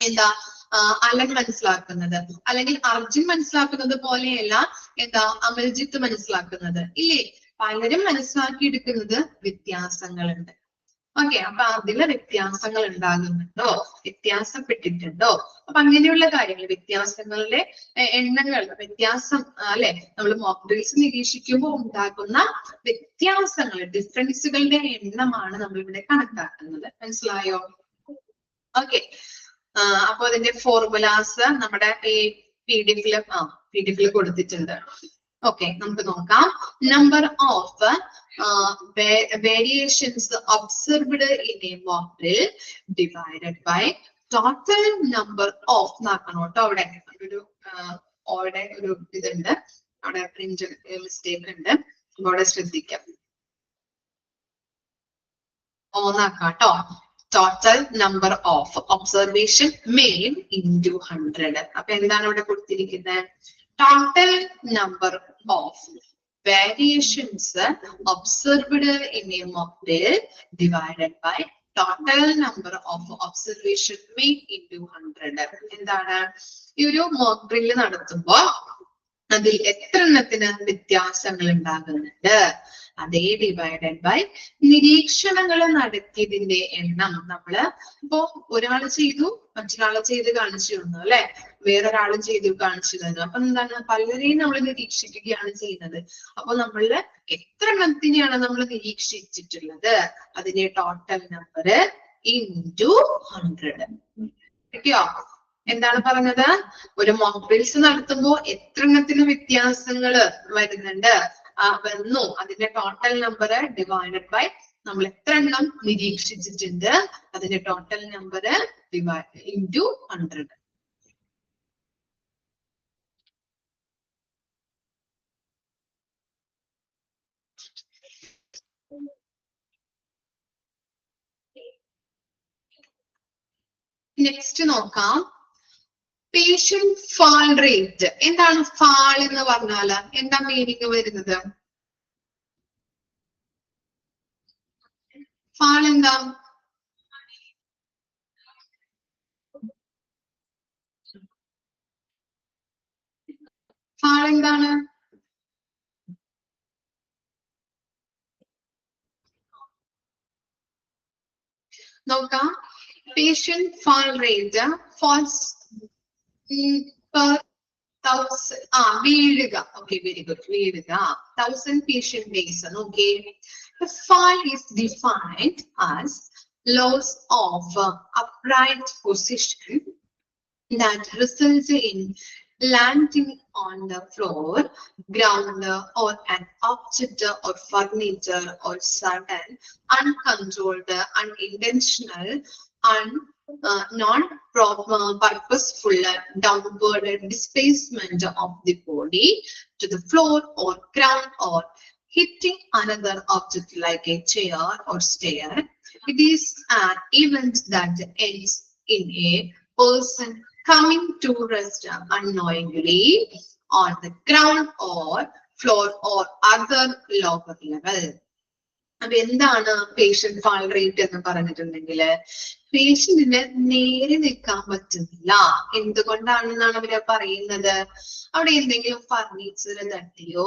[SPEAKER 1] എന്താ അലൻ മനസ്സിലാക്കുന്നത്, അല്ലെങ്കിൽ അർജുൻ മനസ്സിലാക്കുന്നത് പോലെയല്ല എന്താ അമൽജിത്ത് മനസ്സിലാക്കുന്നത് ഇല്ലേ. പലരും മനസ്സിലാക്കിയെടുക്കുന്നത് വ്യത്യാസങ്ങളുണ്ട്. ഓക്കെ, അപ്പൊ അതിലെ വ്യത്യാസങ്ങൾ ഉണ്ടാകുന്നുണ്ടോ, വ്യത്യാസപ്പെട്ടിട്ടുണ്ടോ? അപ്പൊ അങ്ങനെയുള്ള കാര്യങ്ങൾ, വ്യത്യാസങ്ങളുടെ എണ്ണങ്ങൾ, വ്യത്യാസം അല്ലെ, നമ്മൾ മോക്ക് ഡ്രിൽസ് നിരീക്ഷിക്കുമ്പോൾ ഉണ്ടാകുന്ന വ്യത്യാസങ്ങൾ, ഡിഫറൻസുകളുടെ എണ്ണമാണ് നമ്മൾ ഇവിടെ കണക്കാക്കുന്നത്. മനസ്സിലായോ? ഓക്കെ, അപ്പൊ അതിന്റെ ഫോർമുലാസ് നമ്മുടെ ഈ PDF കൊടുത്തിട്ടുണ്ട്. ഓക്കെ, നമുക്ക് നോക്കാം. Number of variations observed in a mock drill divided by total number of എന്നാക്കണം കേട്ടോ. അവിടെ ഒരു ഇതുണ്ട്, അവിടെ പ്രിന്റ് മിസ്റ്റേക്ക് ഉണ്ട്, അവിടെ ശ്രദ്ധിക്കാം. ഓന്നാക്കാട്ടോ. Total number of observation made into 100. അപ്പൊ എന്താണ് ഇവിടെ കൊടുത്തിരിക്കുന്നത്? Total number of variations observed in a mock drill divided by total number of observation made into 100. എന്താണ്? ഈ ഒരു മോക്ക് ഡ്രില്ല് നടത്തുമ്പോ അതിൽ എത്ര എണ്ണത്തിന് വ്യത്യാസങ്ങൾ ഉണ്ടാകുന്നുണ്ട്, അതേ ഡിവൈഡഡ് ബൈ നിരീക്ഷണങ്ങൾ നടത്തിയതിന്റെ എണ്ണം. നമ്മള് ഇപ്പോ ഒരാൾ ചെയ്തു, മറ്റൊരാള് ചെയ്ത് കാണിച്ചു തന്നു അല്ലെ, വേറൊരാളും ചെയ്തു കാണിച്ചു തന്നു. അപ്പൊ എന്താണ്, പലരെയും നമ്മൾ നിരീക്ഷിക്കുകയാണ് ചെയ്യുന്നത്. അപ്പൊ നമ്മളില് എത്ര എണ്ണത്തിനെയാണ് നമ്മൾ നിരീക്ഷിച്ചിട്ടുള്ളത്, അതിന്റെ ടോട്ടൽ നമ്പർ ഇൻറ്റു 100. കിട്ടിയോ? എന്താണ് പറഞ്ഞത്? ഒരു മോക്ക് ഡ്രിൽസ് നടത്തുമ്പോൾ എത്ര എണ്ണത്തിന് വ്യത്യാസങ്ങൾ വരുന്നുണ്ട്, വന്നു, അതിന്റെ ടോട്ടൽ നമ്പർ ഡിവൈഡഡ് ബൈ നമ്മൾ എത്ര എണ്ണം നിരീക്ഷിച്ചിട്ടുണ്ട്, അതിന്റെ ടോട്ടൽ നമ്പർ ഇൻറ്റു 100. നെക്സ്റ്റ് നോക്കാം. Patient fall rate. എന്താണ് ഫാൾ എന്ന് പറഞ്ഞാല്? എന്താ മീനിങ് വരുന്നത്? ഫാൾ എന്താ? ഫാൾ എന്താണ്? നോക്കാം. Patient fall rate falls per 1000. വീഴുക. Okay, very good. വീഴുക 1000 patient days. Okay, the fall is defined as loss of upright position that results in landing on the floor, ground, or an object or furniture, or sudden, uncontrolled, unintentional, non-purposeful downward displacement of the body to the floor or ground, or hitting another object like a chair or stair. It is an event that ends in a person coming to rest unknowingly on the ground or floor or other lower level. അപ്പൊ എന്താണ് പേഷ്യന്റ് ഫാൾ റേറ്റ് എന്ന് പറഞ്ഞിട്ടുണ്ടെങ്കിൽ, പേഷ്യന്റിന് നേരെ നിൽക്കാൻ പറ്റുന്നില്ല. എന്തുകൊണ്ടാണെന്നാണ് അവര് പറയുന്നത്? അവിടെ എന്തെങ്കിലും ഫർണിച്ചർ തട്ടിയോ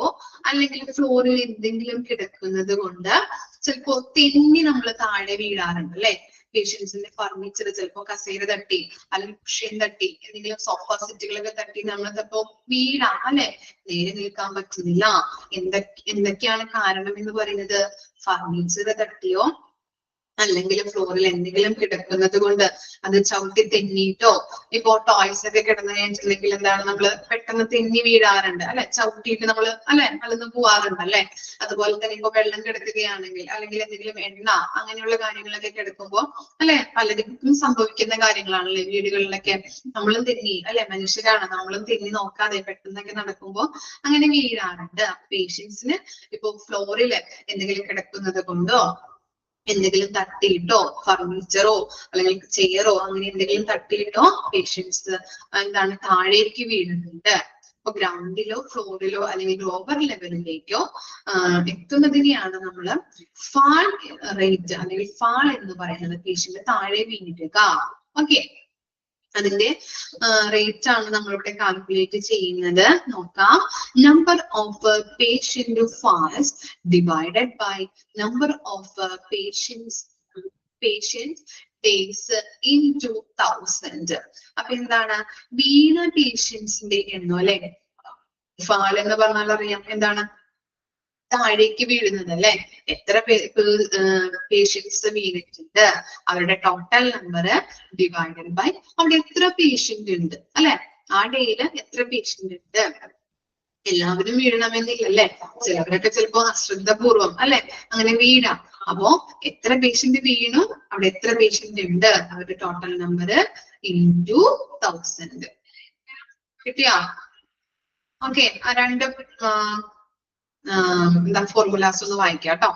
[SPEAKER 1] അല്ലെങ്കിൽ ഫ്ലോറിൽ എന്തെങ്കിലും കിടക്കുന്നത് കൊണ്ട് ചിലപ്പോ തെന്നി നമ്മൾ താഴെ വീഴാറുണ്ട് അല്ലെ. പേഷ്യൻസിന്റെ ഫർണിച്ചർ ചിലപ്പോ കസേര തട്ടി അല്ലെങ്കിൽ കുഷ്യൻ തട്ടി എന്തെങ്കിലും സോഫ സെറ്റുകളൊക്കെ തട്ടി നമ്മൾ ചിലപ്പോ വീഴാം അല്ലെ, നേരെ നിൽക്കാൻ പറ്റുന്നില്ല. എന്തൊക്കെയാണ് കാരണം എന്ന് പറയുന്നത്? ഫർണിച്ചർ തട്ടിയോ അല്ലെങ്കിൽ ഫ്ലോറിൽ എന്തെങ്കിലും കിടക്കുന്നത് കൊണ്ട്, അത് ചവിട്ടി തെന്നിയിട്ടോ, ഇപ്പോ ടോയ്സ് ഒക്കെ കിടന്നു കഴിഞ്ഞിട്ടുണ്ടെങ്കിൽ എന്താണ്, നമ്മള് പെട്ടെന്ന് തെന്നി വീഴാറുണ്ട് അല്ലെ, ചവിട്ടിയിട്ട് നമ്മള് അല്ലെ അളന്ന് പോവാറുണ്ട് അല്ലെ. അതുപോലെ തന്നെ ഇപ്പൊ വെള്ളം കിടക്കുകയാണെങ്കിൽ അല്ലെങ്കിൽ എന്തെങ്കിലും എണ്ണ അങ്ങനെയുള്ള കാര്യങ്ങളൊക്കെ കിടക്കുമ്പോ അല്ലെ, പലർക്കും സംഭവിക്കുന്ന കാര്യങ്ങളാണല്ലേ. വീടുകളിലൊക്കെ നമ്മളും തെന്നി അല്ലെ, മനുഷ്യരാണ്, നമ്മളും തെന്നി നോക്കാതെ പെട്ടെന്നൊക്കെ നടക്കുമ്പോ അങ്ങനെ വീഴാറുണ്ട്. പേഷ്യൻസിന് ഇപ്പൊ ഫ്ലോറിൽ എന്തെങ്കിലും കിടക്കുന്നത് കൊണ്ടോ എന്തെങ്കിലും തട്ടിയിട്ടോ, ഫർണിച്ചറോ അല്ലെങ്കിൽ ചെയറോ അങ്ങനെ എന്തെങ്കിലും തട്ടിയിട്ടോ പേഷ്യൻസ് എന്താണ് താഴേക്ക് വീഴുന്നുണ്ട്. അപ്പൊ ഗ്രൗണ്ടിലോ ഫ്ലോറിലോ അല്ലെങ്കിൽ ലോവർ ലെവലിലേക്കോ എത്തുന്നതിനെയാണ് നമ്മള് ഫാൾ റേറ്റ് അല്ലെങ്കിൽ ഫാൾ എന്ന് പറയുന്നത്. പേഷ്യന്റ് താഴെ വീഴുക. ഓക്കെ, അതിന്റെ റേറ്റ് ആണ് നമ്മളിവിടെ കാൽക്കുലേറ്റ് ചെയ്യുന്നത്. നോക്കാം. Number of patient falls divided by number of patients patient days into 1000. അപ്പൊ എന്താണ് വീണ പേഷ്യൻസിന്റെ എണ്ണം അല്ലെ? ഫാൽ എന്ന് പറഞ്ഞാൽ അറിയാം എന്താണ് താഴേക്ക് വീഴുന്നത് അല്ലെ? എത്ര പേഷ്യൻസ് വീണിട്ടുണ്ട് അവരുടെ ടോട്ടൽ നമ്പർ ഡിവൈഡഡ് ബൈ അവിടെ എത്ര പേഷ്യന്റ് ഉണ്ട് അല്ലെ? ആ ഡേയില് എത്ര പേഷ്യന്റ് ഉണ്ട്. എല്ലാവരും വീഴണമെന്നില്ല അല്ലെ? ചിലവരൊക്കെ ചിലപ്പോ അശ്രദ്ധപൂർവം അല്ലെ അങ്ങനെ വീഴാം. അപ്പോ എത്ര പേഷ്യന്റ് വീണു അവിടെ എത്ര പേഷ്യന്റ് ഉണ്ട് അവരുടെ ടോട്ടൽ നമ്പർ ഇൻറ്റു 1000. കിട്ടിയാ? ഓക്കെ, ആ രണ്ട് എന്താ ഫോർമുലാസ് ഒന്ന് വായിക്കാം കേട്ടോ.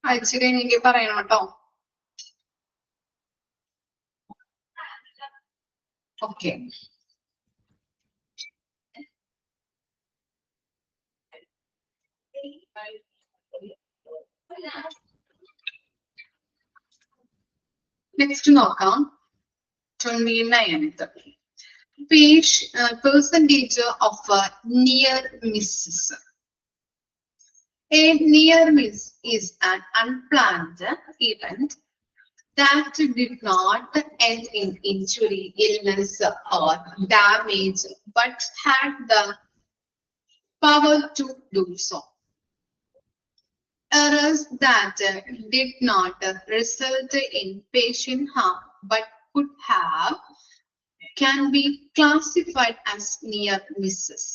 [SPEAKER 1] അയച്ചു കഴിഞ്ഞെങ്കിൽ പറയണം കേട്ടോ. ഓക്കെ, നെക്സ്റ്റ് നോക്കാം. 29th percentage of near misses. A near miss is an unplanned event that did not end in injury, illness, or damage, but had the power to do so. Errors that did not result in patient harm but could have can be classified as near misses.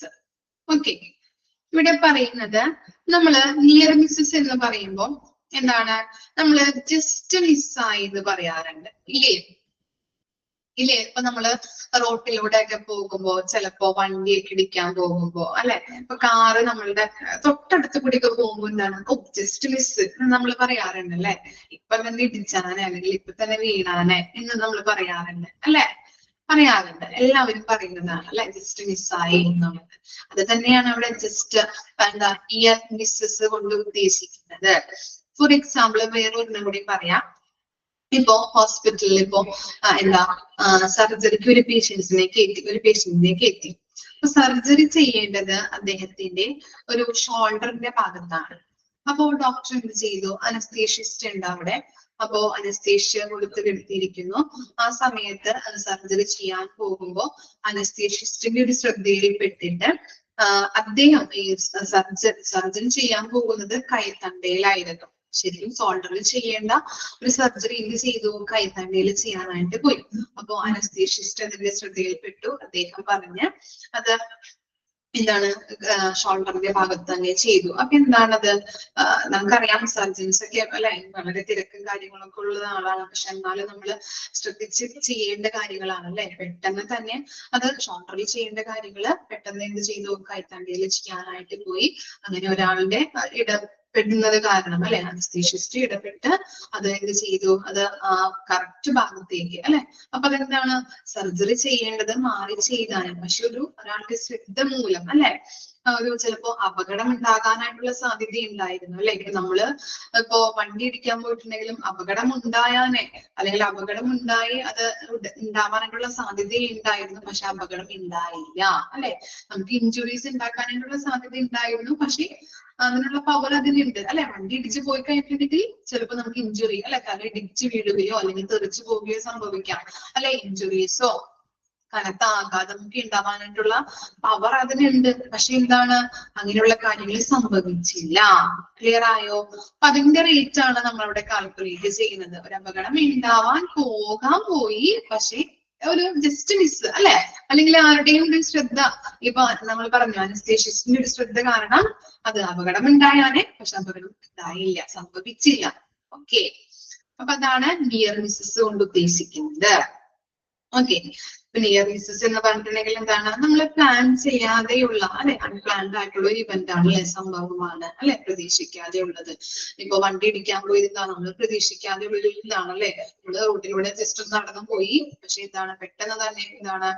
[SPEAKER 1] Okay. ഇവിടെ പറയുന്നത് നമ്മള് നിയർ മിസ്സസ് എന്ന് പറയുമ്പോൾ എന്താണ് നമ്മള് ജസ്റ്റ് മിസ്സായി എന്ന് പറയാറുണ്ട് ഇല്ലേ? ഇല്ലേ? ഇപ്പൊ നമ്മള് റോട്ടിലൂടെ ഒക്കെ പോകുമ്പോ ചിലപ്പോ വണ്ടിയൊക്കെ ഇടിക്കാൻ പോകുമ്പോ അല്ലെ, ഇപ്പൊ കാറ് നമ്മളുടെ തൊട്ടടുത്ത് കൂടിയൊക്കെ പോകുമ്പോ എന്താണ് ഓ ജസ്റ്റ് മിസ് എന്ന് നമ്മൾ പറയാറുണ്ട് അല്ലെ? ഇപ്പൊ തന്നെ ഇടിച്ചാനെ അല്ലെങ്കിൽ ഇപ്പൊ തന്നെ വീണാനെ എന്ന് നമ്മൾ പറയാറുണ്ട് അല്ലെ? പറയാറുണ്ട്, എല്ലാവരും പറയുന്നതാണ് അല്ലെ ജസ്റ്റ് മിസ്സായി എന്നുള്ളത്. അത് തന്നെയാണ് അവിടെ ജസ്റ്റ് എന്താ നിയർ മിസ്സസ് കൊണ്ട് ഉദ്ദേശിക്കുന്നത്. ഫോർ എക്സാമ്പിൾ വേറൊരെണ്ണം കൂടി പറയാം. ഇപ്പോ ഹോസ്പിറ്റലിൽ ഇപ്പോ എന്താ സർജറിക്ക് ഒരു പേഷ്യന്റിനെ കയറ്റി. അപ്പൊ സർജറി ചെയ്യേണ്ടത് അദ്ദേഹത്തിന്റെ ഒരു ഷോൾഡറിന്റെ ഭാഗത്താണ്. അപ്പോ ഡോക്ടർ എന്ത് ചെയ്തു? അനസ്തേഷ്യസ്റ്റ് ഉണ്ട് അവിടെ. അപ്പോ അനസ്തേഷ്യ കൊടുത്ത് കിടത്തിയിരിക്കുന്നു. ആ സമയത്ത് അത് സർജറി ചെയ്യാൻ പോകുമ്പോ അനസ്തേഷ്യസ്റ്റിന്റെ ഒരു ശ്രദ്ധയിൽപ്പെട്ടിട്ട് അദ്ദേഹം ഈ സർജറി ചെയ്യാൻ പോകുന്നത് കൈത്തണ്ടയിലായിരുന്നു ശരിക്കും ഷോൾഡറിൽ ചെയ്യേണ്ട ഒരു സർജറി എന്ത് ചെയ്തു, കൈത്തണ്ടയിൽ ചെയ്യാനായിട്ട് പോയി. അപ്പൊ അനസ്തീഷ്യസ്റ്റ് അതിന്റെ ശ്രദ്ധയിൽപ്പെട്ടു. അദ്ദേഹം പറഞ്ഞ് അത് എന്താണ് ഷോൾഡറിന്റെ ഭാഗത്ത് തന്നെ ചെയ്തു. അപ്പൊ എന്താണത്, നമുക്കറിയാം സർജൻസ് ഒക്കെ അല്ലെ വളരെ തിരക്കും കാര്യങ്ങളൊക്കെ ഉള്ള ആളാണ്. പക്ഷെ എന്നാലും നമ്മൾ ശ്രദ്ധിച്ച് ചെയ്യേണ്ട കാര്യങ്ങളാണ് അല്ലെ. പെട്ടെന്ന് തന്നെ അത് ഷോൾഡറിൽ ചെയ്യേണ്ട കാര്യങ്ങള് പെട്ടെന്ന് എന്ത് ചെയ്തു, കൈത്തണ്ടയിൽ ചെയ്യാനായിട്ട് പോയി. അങ്ങനെ ഒരാളുടെ ഇടപെടുന്നത് കാരണം അല്ലെ, അനസ്തീഷ്യസ്റ്റ് ഇടപെട്ട് അത് എന്ത് ചെയ്തു, അത് കറക്റ്റ് ഭാഗത്തേക്ക് അല്ലെ. അപ്പൊ അതെന്താണ്, സർജറി ചെയ്യേണ്ടത് മാറി ചെയ്താലും പക്ഷെ ഒരാളുടെ ശ്രദ്ധ മൂലം അല്ലെ ഒരു ചിലപ്പോ അപകടം ഉണ്ടാകാനായിട്ടുള്ള സാധ്യത ഉണ്ടായിരുന്നു അല്ലെ. നമ്മള് ഇപ്പോ വണ്ടി ഇടിക്കാൻ പോയിട്ടുണ്ടെങ്കിലും അപകടം ഉണ്ടായാനേ, അല്ലെങ്കിൽ അപകടം ഉണ്ടായി അത് ഉണ്ടാവാനായിട്ടുള്ള സാധ്യത ഉണ്ടായിരുന്നു, പക്ഷെ അപകടം ഉണ്ടായില്ല അല്ലെ. നമുക്ക് ഇഞ്ചുറീസ് ഉണ്ടാക്കാനായിട്ടുള്ള സാധ്യത ഉണ്ടായിരുന്നു, പക്ഷെ അതിനുള്ള പവർ അതിനുണ്ട് അല്ലെ. വണ്ടി ഇടിച്ചു പോയി കഴിഞ്ഞിട്ടുണ്ടെങ്കിൽ ചിലപ്പോൾ നമുക്ക് ഇഞ്ചുറി അല്ലെ, തല ഇടിച്ചു വീഴുകയോ അല്ലെങ്കിൽ തെറിച്ചു പോവുകയോ സംഭവിക്കാം അല്ലെ. ഇഞ്ചുറീസോ കനത്ത ആഘാതം ഒക്കെ ഉണ്ടാവാനായിട്ടുള്ള പവർ അതിനുണ്ട്. പക്ഷെ എന്താണ്, അങ്ങനെയുള്ള കാര്യങ്ങൾ സംഭവിച്ചില്ല. ക്ലിയർ ആയോ? അപ്പൊ അതിന്റെ റേറ്റ് ആണ് നമ്മളവിടെ കാൽക്കുലേറ്റ് ചെയ്യുന്നത്. ഒരു അപകടം ഉണ്ടാവാൻ പോയി, പക്ഷെ ഒരു ജസ്റ്റ് മിസ് അല്ലെ, അല്ലെങ്കിൽ ആരുടെയും ഒരു ശ്രദ്ധ, ഇപ്പൊ നമ്മൾ പറഞ്ഞു അനസ്തേഷ്യസിന്റെ ഒരു ശ്രദ്ധ കാരണം അത് അപകടം ഉണ്ടായാനേ, പക്ഷെ അപകടം ഉണ്ടായില്ല, സംഭവിച്ചില്ല. ഓക്കെ, അപ്പൊ അതാണ് നിയർ മിസ്സസ് കൊണ്ട് ഉദ്ദേശിക്കുന്നത്. ഓക്കെ, നിയർ മിസ്സസ് എന്ന് പറഞ്ഞിട്ടുണ്ടെങ്കിൽ എന്താണ്, നമ്മൾ പ്ലാൻ ചെയ്യാതെയുള്ള അല്ലെ, അൺപ്ലാൻഡ് ആയിട്ടുള്ള ഒരു ഇവന്റ് ആണ് അല്ലെ, സംഭവമാണ് അല്ലെ, പ്രതീക്ഷിക്കാതെ ഉള്ളത്. ഇപ്പൊ വണ്ടി ഇടിക്കാൻ പോയിരുന്നാ നമ്മൾ പ്രതീക്ഷിക്കാതെ ഉള്ള ഒരു ഇതാണ് അല്ലെ. നമ്മള് റോഡിലൂടെ ജസ്റ്റ് ഒന്ന് നടന്നു പോയി, പക്ഷെ എന്താണ് പെട്ടെന്ന് തന്നെ എന്താണ്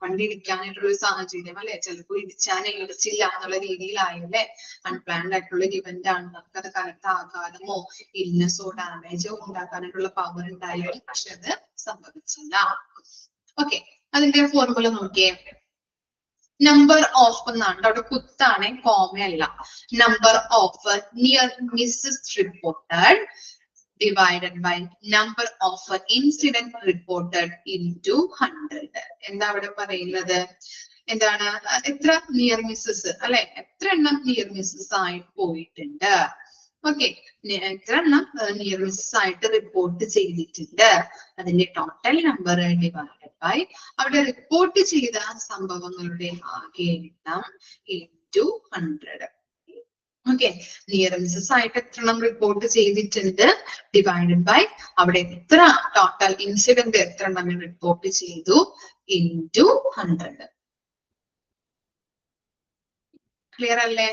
[SPEAKER 1] വണ്ടി ഇടിക്കാനായിട്ടുള്ള ഒരു സാഹചര്യം അല്ലെ, ചിലപ്പോൾ ഇടിച്ചില്ല എന്നുള്ള രീതിയിലായല്ലേ. അൺപ്ലാൻഡ് ആയിട്ടുള്ള ഒരു ഇവന്റ് ആണ്. നമുക്കത് കനത്ത ആഘാതമോ ഇൽനെസ്സോ ഡാമേജോ ഉണ്ടാക്കാനായിട്ടുള്ള പവർ ഉണ്ടായാലും പക്ഷെ അത് സംഭവിച്ചില്ല. ഓക്കെ, അതിന്റെ ഫോർമുല നോക്കിയേ. നമ്പർ ഓഫ് എന്നാണ് അവിടെ, കുത്താണ്, കോമയല്ല. Number of near misses reported divided by number of incident reported into 100. എന്താ അവിടെ പറയുന്നത്, എന്താണ് എത്ര നിയർ മിസ്സസ് അല്ലെ, എത്ര എണ്ണം നിയർ മിസ്സസ് ആയി പോയിട്ടുണ്ട്. ഓക്കെ, എത്ര എണ്ണം നിയർ മിസ്സസ് ആയിട്ട് റിപ്പോർട്ട് ചെയ്തിട്ടുണ്ട്, അതിന്റെ ടോട്ടൽ നമ്പർ ഡിവൈഡഡ് ബൈ അവിടെ റിപ്പോർട്ട് ചെയ്ത സംഭവങ്ങളുടെ ആകെ എണ്ണം ഇൻറ്റു 100. ഓക്കെ, നിയർ മിസ്സസ് ആയിട്ട് എത്ര എണ്ണം റിപ്പോർട്ട് ചെയ്തിട്ടുണ്ട് ഡിവൈഡഡ് ബൈ അവിടെ എത്ര ടോട്ടൽ ഇൻസിഡന്റ് എത്ര എണ്ണം റിപ്പോർട്ട് ചെയ്തു ഇൻറ്റു 100. ക്ലിയർ അല്ലേ?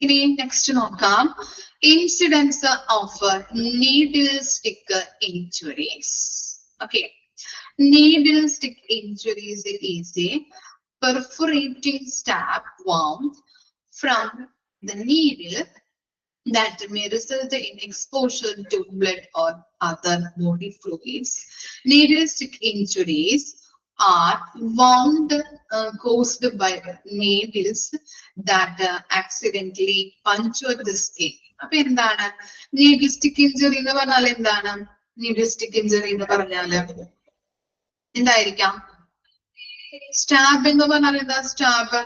[SPEAKER 1] ഇനി നെക്സ്റ്റ് നോക്കാം, incidents of needle stick injuries. Okay, needle stick injuries is a perforating stab wound from the needle that may result in exposure to blood or other body fluids. Needle stick injuries are wound caused by needles that accidentally puncture the skin. അപ്പൊ എന്താണ് നീഡിൽ സ്റ്റിക്ക് ഇഞ്ചുറി എന്ന് പറഞ്ഞാൽ എന്താണ്? നീഡിൽ സ്റ്റിക്ക് ഇഞ്ചുറി എന്ന് പറഞ്ഞാല് എന്തായിരിക്കാം? സ്റ്റാബ് എന്ന് പറഞ്ഞാൽ എന്താ? സ്റ്റാബ്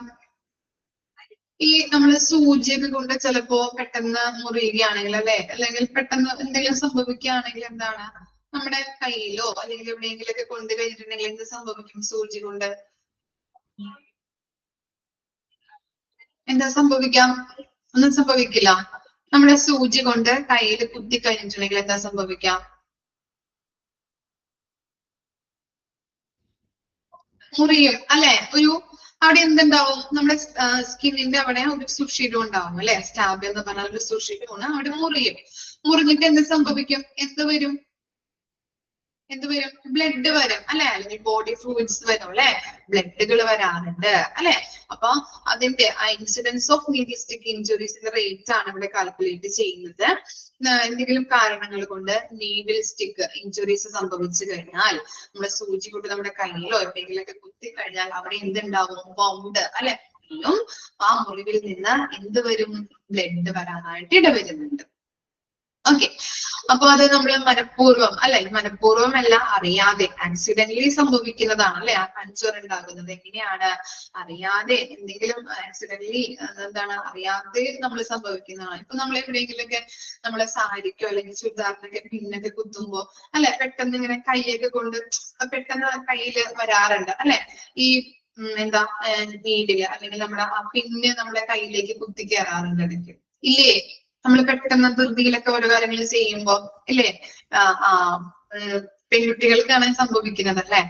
[SPEAKER 1] ഈ നമ്മള് സൂചിയൊക്കെ കൊണ്ട് ചിലപ്പോ പെട്ടെന്ന് മുറിയുകയാണെങ്കിൽ അല്ലെ, അല്ലെങ്കിൽ പെട്ടെന്ന് എന്തെങ്കിലും സംഭവിക്കുകയാണെങ്കിൽ എന്താണ്, നമ്മുടെ കയ്യിലോ അല്ലെങ്കിൽ എവിടെയെങ്കിലും ഒക്കെ കൊണ്ട് കഴിഞ്ഞിട്ടുണ്ടെങ്കിൽ എന്ത് സംഭവിക്കും? സൂചി കൊണ്ട് എന്താ സംഭവിക്കാം? ഒന്നും സംഭവിക്കില്ല. നമ്മുടെ സൂചി കൊണ്ട് കയ്യിൽ കുത്തി കഴിഞ്ഞിട്ടുണ്ടെങ്കിൽ എന്താ സംഭവിക്കാം? മുറിയും അല്ലെ. അവിടെ എന്തുണ്ടാവും? നമ്മുടെ സ്കിന്നിന്റെ അവിടെ ഒരു സുഷിരം ഉണ്ടാവും അല്ലെ. സ്റ്റാബ് എന്ന് പറഞ്ഞാൽ ഒരു സുഷിരമാണ്. അവിടെ മുറിയും. മുറിഞ്ഞിട്ട് എന്ത് സംഭവിക്കും? എന്ത് വരും? ബ്ലഡ് വരും അല്ലെ, അല്ലെങ്കിൽ ബോഡി ഫ്ലൂയിഡ്സ് വരും അല്ലെ, ബ്ലഡുകൾ വരാറുണ്ട് അല്ലെ. അപ്പൊ അതിന്റെ ഇൻസിഡൻസ് ഓഫ് നീഡിൽ സ്റ്റിക്ക് ഇഞ്ചുറീസിന്റെ റേറ്റ് ആണ് ഇവിടെ കാൽക്കുലേറ്റ് ചെയ്യുന്നത്. എന്തെങ്കിലും കാരണങ്ങൾ കൊണ്ട് നീഡിൽ സ്റ്റിക്ക് ഇഞ്ചുറീസ് സംഭവിച്ചു കഴിഞ്ഞാൽ, നമ്മുടെ സൂചി കൊണ്ട് നമ്മുടെ കയ്യിലോ എവിടെയെങ്കിലൊക്കെ കുത്തി കഴിഞ്ഞാൽ അവിടെ എന്തുണ്ടാവും? വൗണ്ട് അല്ലെ, ആ മുറിവിൽ നിന്ന് എന്ത് വരും? ബ്ലഡ് വരാനായിട്ട് ഇടവരുന്നുണ്ട്. ഓക്കെ. അപ്പൊ അത് നമ്മൾ മനഃപൂർവ്വം അല്ലെ, മനഃപൂർവ്വം അല്ല, അറിയാതെ ആക്സിഡന്റലി സംഭവിക്കുന്നതാണ് അല്ലെ ആ പഞ്ചർ ഉണ്ടാകുന്നത്. എങ്ങനെയാണ്? അറിയാതെ എന്തെങ്കിലും ആക്സിഡന്റലി എന്താണ് അറിയാതെ നമ്മൾ സംഭവിക്കുന്നതാണ്. ഇപ്പൊ നമ്മൾ എവിടെയെങ്കിലൊക്കെ നമ്മളെ സാരിക്കോ അല്ലെങ്കിൽ ചുരിദാറിനൊക്കെ പിന്നൊക്കെ കുത്തുമ്പോ അല്ലെ, പെട്ടെന്ന് ഇങ്ങനെ കൈയൊക്കെ കൊണ്ട് പെട്ടെന്ന് കയ്യില് വരാറുണ്ട് അല്ലെ, ഈ എന്താ നീഡില് അല്ലെങ്കിൽ നമ്മുടെ ആ പിന്ന് നമ്മുടെ കയ്യിലേക്ക് കുത്തി കയറാറുണ്ട് ഇടയ്ക്ക് ഇല്ലേ? നമ്മൾ പെട്ടെന്ന് ധൃതിയിലൊക്കെ ഓരോ കാര്യങ്ങൾ ചെയ്യുമ്പോ ഇല്ലേ? പെൺകുട്ടികൾക്കാണ് സംഭവിക്കുന്നത് അല്ലെ.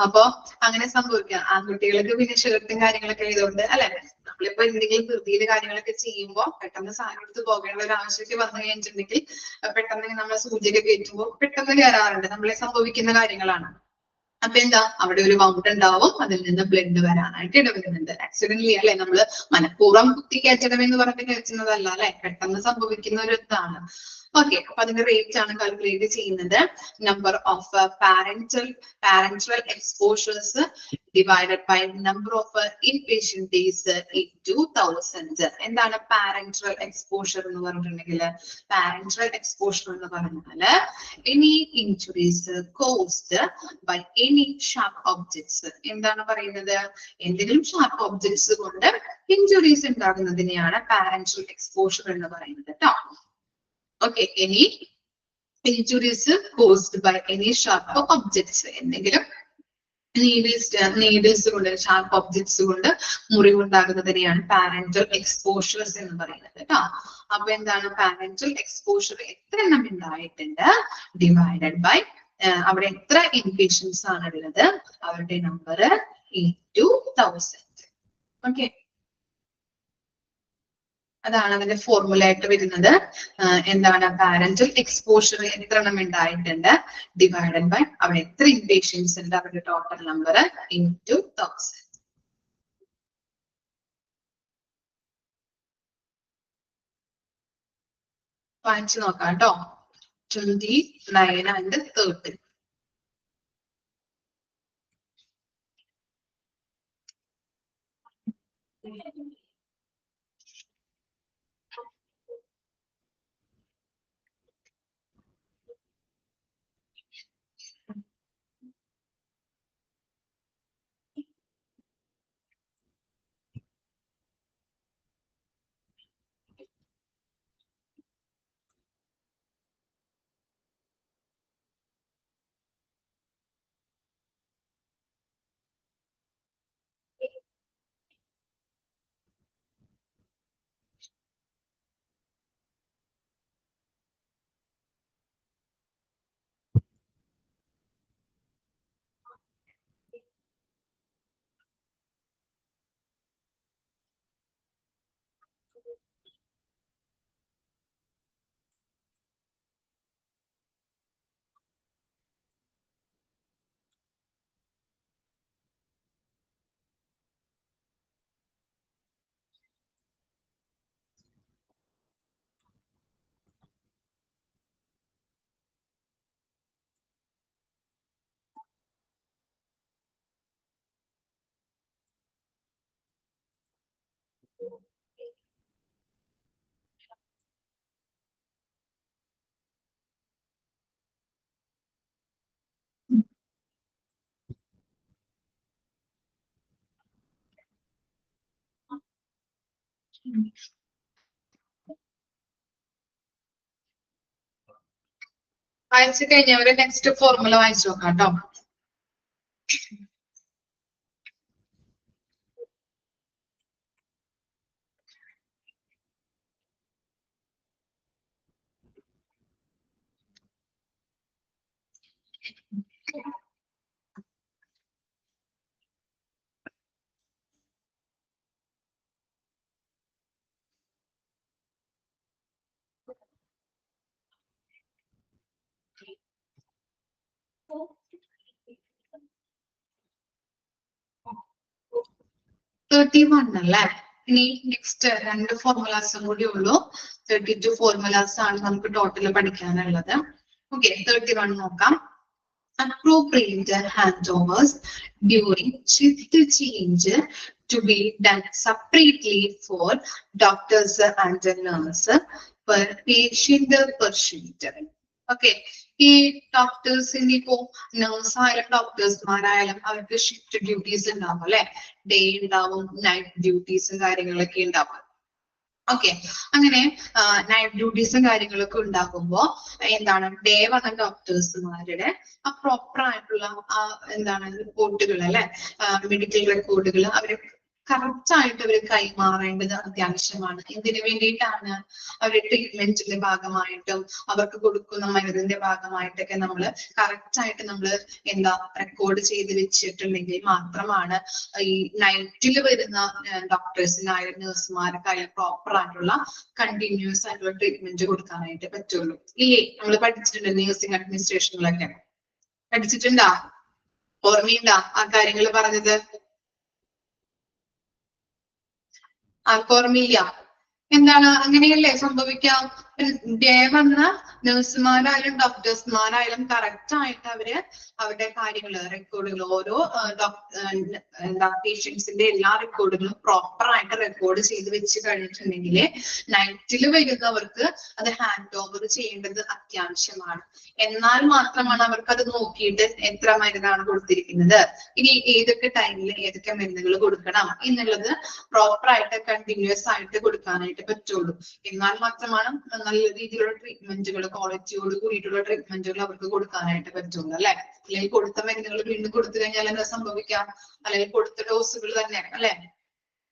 [SPEAKER 1] അപ്പൊ അങ്ങനെ സംഭവിക്കുക. ആൺകുട്ടികൾക്ക് പിന്നെ ഷർട്ടും കാര്യങ്ങളൊക്കെ ആയതുകൊണ്ട് അല്ലെ, നമ്മളിപ്പോ എന്തെങ്കിലും ധൃതിയില് കാര്യങ്ങളൊക്കെ ചെയ്യുമ്പോ പെട്ടെന്ന് സാധനം എടുത്ത് പോകേണ്ട ഒരു ആവശ്യമൊക്കെ വന്നു കഴിഞ്ഞിട്ടുണ്ടെങ്കിൽ പെട്ടെന്ന് നമ്മളെ സൂചിയൊക്കെ കയറ്റുമ്പോൾ പെട്ടെന്ന് കയറാറുണ്ട്. നമ്മളെ സംഭവിക്കുന്ന കാര്യങ്ങളാണ്. അപ്പൊ എന്താ, അവിടെ ഒരു വൗണ്ട് ഉണ്ടാവും, അതിൽ നിന്ന് ബ്ലഡ് വരാനായിട്ട് ഇടവരുന്നുണ്ട്. ആക്സിഡന്റലി അല്ലെ, നമ്മള് മനഃപൂർവ്വം കുത്തി കയറ്റണം എന്ന് പറഞ്ഞിട്ട് കയറ്റുന്നതല്ല അല്ലെ, പെട്ടെന്ന് സംഭവിക്കുന്ന ഒരു ഇതാണ്. ഓക്കെ. അപ്പൊ അതിന്റെ റേറ്റ് ആണ് കാൽക്കുലേറ്റ് ചെയ്യുന്നത്. Number of parental exposures divided by number of inpatient days into 1000. എന്താണ് പാരന്റൽ എക്സ്പോഷർ എന്ന് പറഞ്ഞിട്ടുണ്ടെങ്കിൽ? പാരന്റൽ എക്സ്പോഷർ എന്ന് പറഞ്ഞാല് any injuries caused by any sharp objects. എന്താണ് പറയുന്നത്? എന്തെങ്കിലും ഷാർപ്പ് ഒബ്ജക്ട്സ് കൊണ്ട് ഇഞ്ചുറീസ് ഉണ്ടാകുന്നതിനെയാണ് പാരന്റൽ എക്സ്പോഷർ എന്ന് പറയുന്നത് കേട്ടോ. Okay. Any injuries caused by any sharp objects, എന്തെങ്കിലും നീഡിൽസ് കൊണ്ട് ഷാർപ്പ് ഒബ്ജക്ട്സ് കൊണ്ട് മുറിവുണ്ടാകുന്നതിനെയാണ് പാരന്റൽ എക്സ്പോഷേഴ്സ് എന്ന് പറയുന്നത് കേട്ടോ. അപ്പൊ എന്താണ് പാരന്റൽ എക്സ്പോഷർ എത്ര എണ്ണം ഉണ്ടായിട്ടുണ്ട് ഡിവൈഡഡ് ബൈ അവിടെ എത്ര ഇൻപേഷ്യൻസ് ആണ് ഉള്ളത് അവരുടെ നമ്പർ ഇൻടു 1000. ഓക്കെ. അതാണ് അതിന്റെ ഫോർമുല ആയിട്ട് വരുന്നത്. എന്താണ് പാരന്റൽ എക്സ്പോഷർ എത്ര എണ്ണം ഉണ്ടായിട്ടുണ്ട് ഡിവൈഡഡ് ബൈ അവിടെ എത്ര ഇൻപേഷ്യൻസ് ഉണ്ട് അവരുടെ ടോട്ടൽ നമ്പർ ഇൻടു 1000. വായിച്ചു നോക്കാം കേട്ടോ. 29 and 30. വായിച്ചു കഴിഞ്ഞവര് നെക്സ്റ്റ് ഫോർമുല വായിച്ചു നോക്കാം കേട്ടോ. അല്ലേ? ഇനി നെക്സ്റ്റ് 2 ഫോർമുലാസും കൂടി ഉള്ളൂ. 32 ഫോർമുലാസ് ആണ് നമുക്ക് ടോട്ടൽ പഠിക്കാനുള്ളത്. ഓക്കെ. 31 നോക്കാം. Appropriate handovers during shift change to be done separately for doctors and nurse patient per sheet. Okay, ഈ ഡോക്ടേഴ്സിന്റെ ഇപ്പോ നഴ്സായാലും ഡോക്ടേഴ്സ്മാരായാലും അവർക്ക് ഷിഫ്റ്റ് ഡ്യൂട്ടീസ് ഉണ്ടാവും അല്ലെ, ഡേ ഉണ്ടാവും, നൈറ്റ് ഡ്യൂട്ടീസും കാര്യങ്ങളൊക്കെ ഉണ്ടാവും. ഓക്കെ, അങ്ങനെ നൈറ്റ് ഡ്യൂട്ടീസും കാര്യങ്ങളൊക്കെ ഉണ്ടാകുമ്പോ എന്താണ്, ഡേ വന്ന ഡോക്ടേഴ്സുമാരുടെ ആ പ്രോപ്പർ ആയിട്ടുള്ള എന്താണ് റിപ്പോർട്ടുകൾ അല്ലെ, മെഡിക്കൽ റെക്കോർഡുകൾ അവര് കറക്റ്റ് ആയിട്ട് അവർ കൈമാറേണ്ടത് അത്യാവശ്യമാണ്. എന്തിനു വേണ്ടിയിട്ടാണ്, അവരുടെ ട്രീറ്റ്മെന്റിന്റെ ഭാഗമായിട്ടും അവർക്ക് കൊടുക്കുന്ന മരുന്നിന്റെ ഭാഗമായിട്ടൊക്കെ നമ്മൾ കറക്റ്റ് ആയിട്ട് നമ്മൾ എന്താ റെക്കോർഡ് ചെയ്ത് വെച്ചിട്ടുണ്ടെങ്കിൽ മാത്രമാണ് ഈ നൈറ്റിൽ വരുന്ന ഡോക്ടേഴ്സിനായാലും നഴ്സുമാർക്കായാലും പ്രോപ്പർ ആയിട്ടുള്ള കണ്ടിന്യൂസ് ആയിട്ടുള്ള ട്രീറ്റ്മെന്റ് കൊടുക്കാനായിട്ട് പറ്റുള്ളൂ. ഇല്ലേ, നമ്മൾ പഠിച്ചിട്ടുണ്ട് നഴ്സിംഗ് അഡ്മിനിസ്ട്രേഷനിലൊക്കെ പഠിച്ചിട്ടുണ്ടാ, ഓർമ്മയുണ്ടാ ആ കാര്യങ്ങൾ പറഞ്ഞത്? ആർക്കും ഓർമ്മയില്ല? എന്താണ്, അങ്ങനെയല്ലേ സംഭവിക്കാം. ഡേ വന്ന നഴ്സുമാരായാലും ഡോക്ടേഴ്സ്മാരായാലും കറക്റ്റ് ആയിട്ട് അവര് അവരുടെ കാര്യങ്ങള് റെക്കോർഡുകൾ ഓരോ പേഷ്യൻസിന്റെ എല്ലാ റെക്കോർഡുകളും പ്രോപ്പർ ആയിട്ട് റെക്കോർഡ് ചെയ്ത് വെച്ച് കഴിഞ്ഞിട്ടുണ്ടെങ്കിൽ നൈറ്റിൽ വരുന്നവർക്ക് അത് ഹാൻഡ് ഓവർ ചെയ്യേണ്ടത് അത്യാവശ്യമാണ്. എന്നാൽ മാത്രമാണ് അവർക്ക് അത് നോക്കിയിട്ട് എത്ര മരുന്നാണ് കൊടുത്തിരിക്കുന്നത്, ഇനി ഏതൊക്കെ ടൈമിൽ ഏതൊക്കെ മരുന്നുകൾ കൊടുക്കണം എന്നുള്ളത് പ്രോപ്പർ ആയിട്ട് കണ്ടിന്യൂസ് ആയിട്ട് കൊടുക്കാനായിട്ട് പറ്റുള്ളൂ. എന്നാൽ മാത്രമാണ് നല്ല രീതിയിലുള്ള ട്രീറ്റ്മെന്റുകൾ, ക്വാളിറ്റിയോട് കൂടിയിട്ടുള്ള ട്രീറ്റ്മെന്റുകൾ അവർക്ക് കൊടുക്കാനായിട്ട് പറ്റുള്ളൂ അല്ലെ. അല്ലെങ്കിൽ കൊടുത്ത മരുന്നുകൾ വീണ്ടും കൊടുത്തു കഴിഞ്ഞാൽ എന്താ സംഭവിക്കാം, അല്ലെങ്കിൽ കൊടുത്ത ഡോസുകൾ തന്നെ അല്ലെ,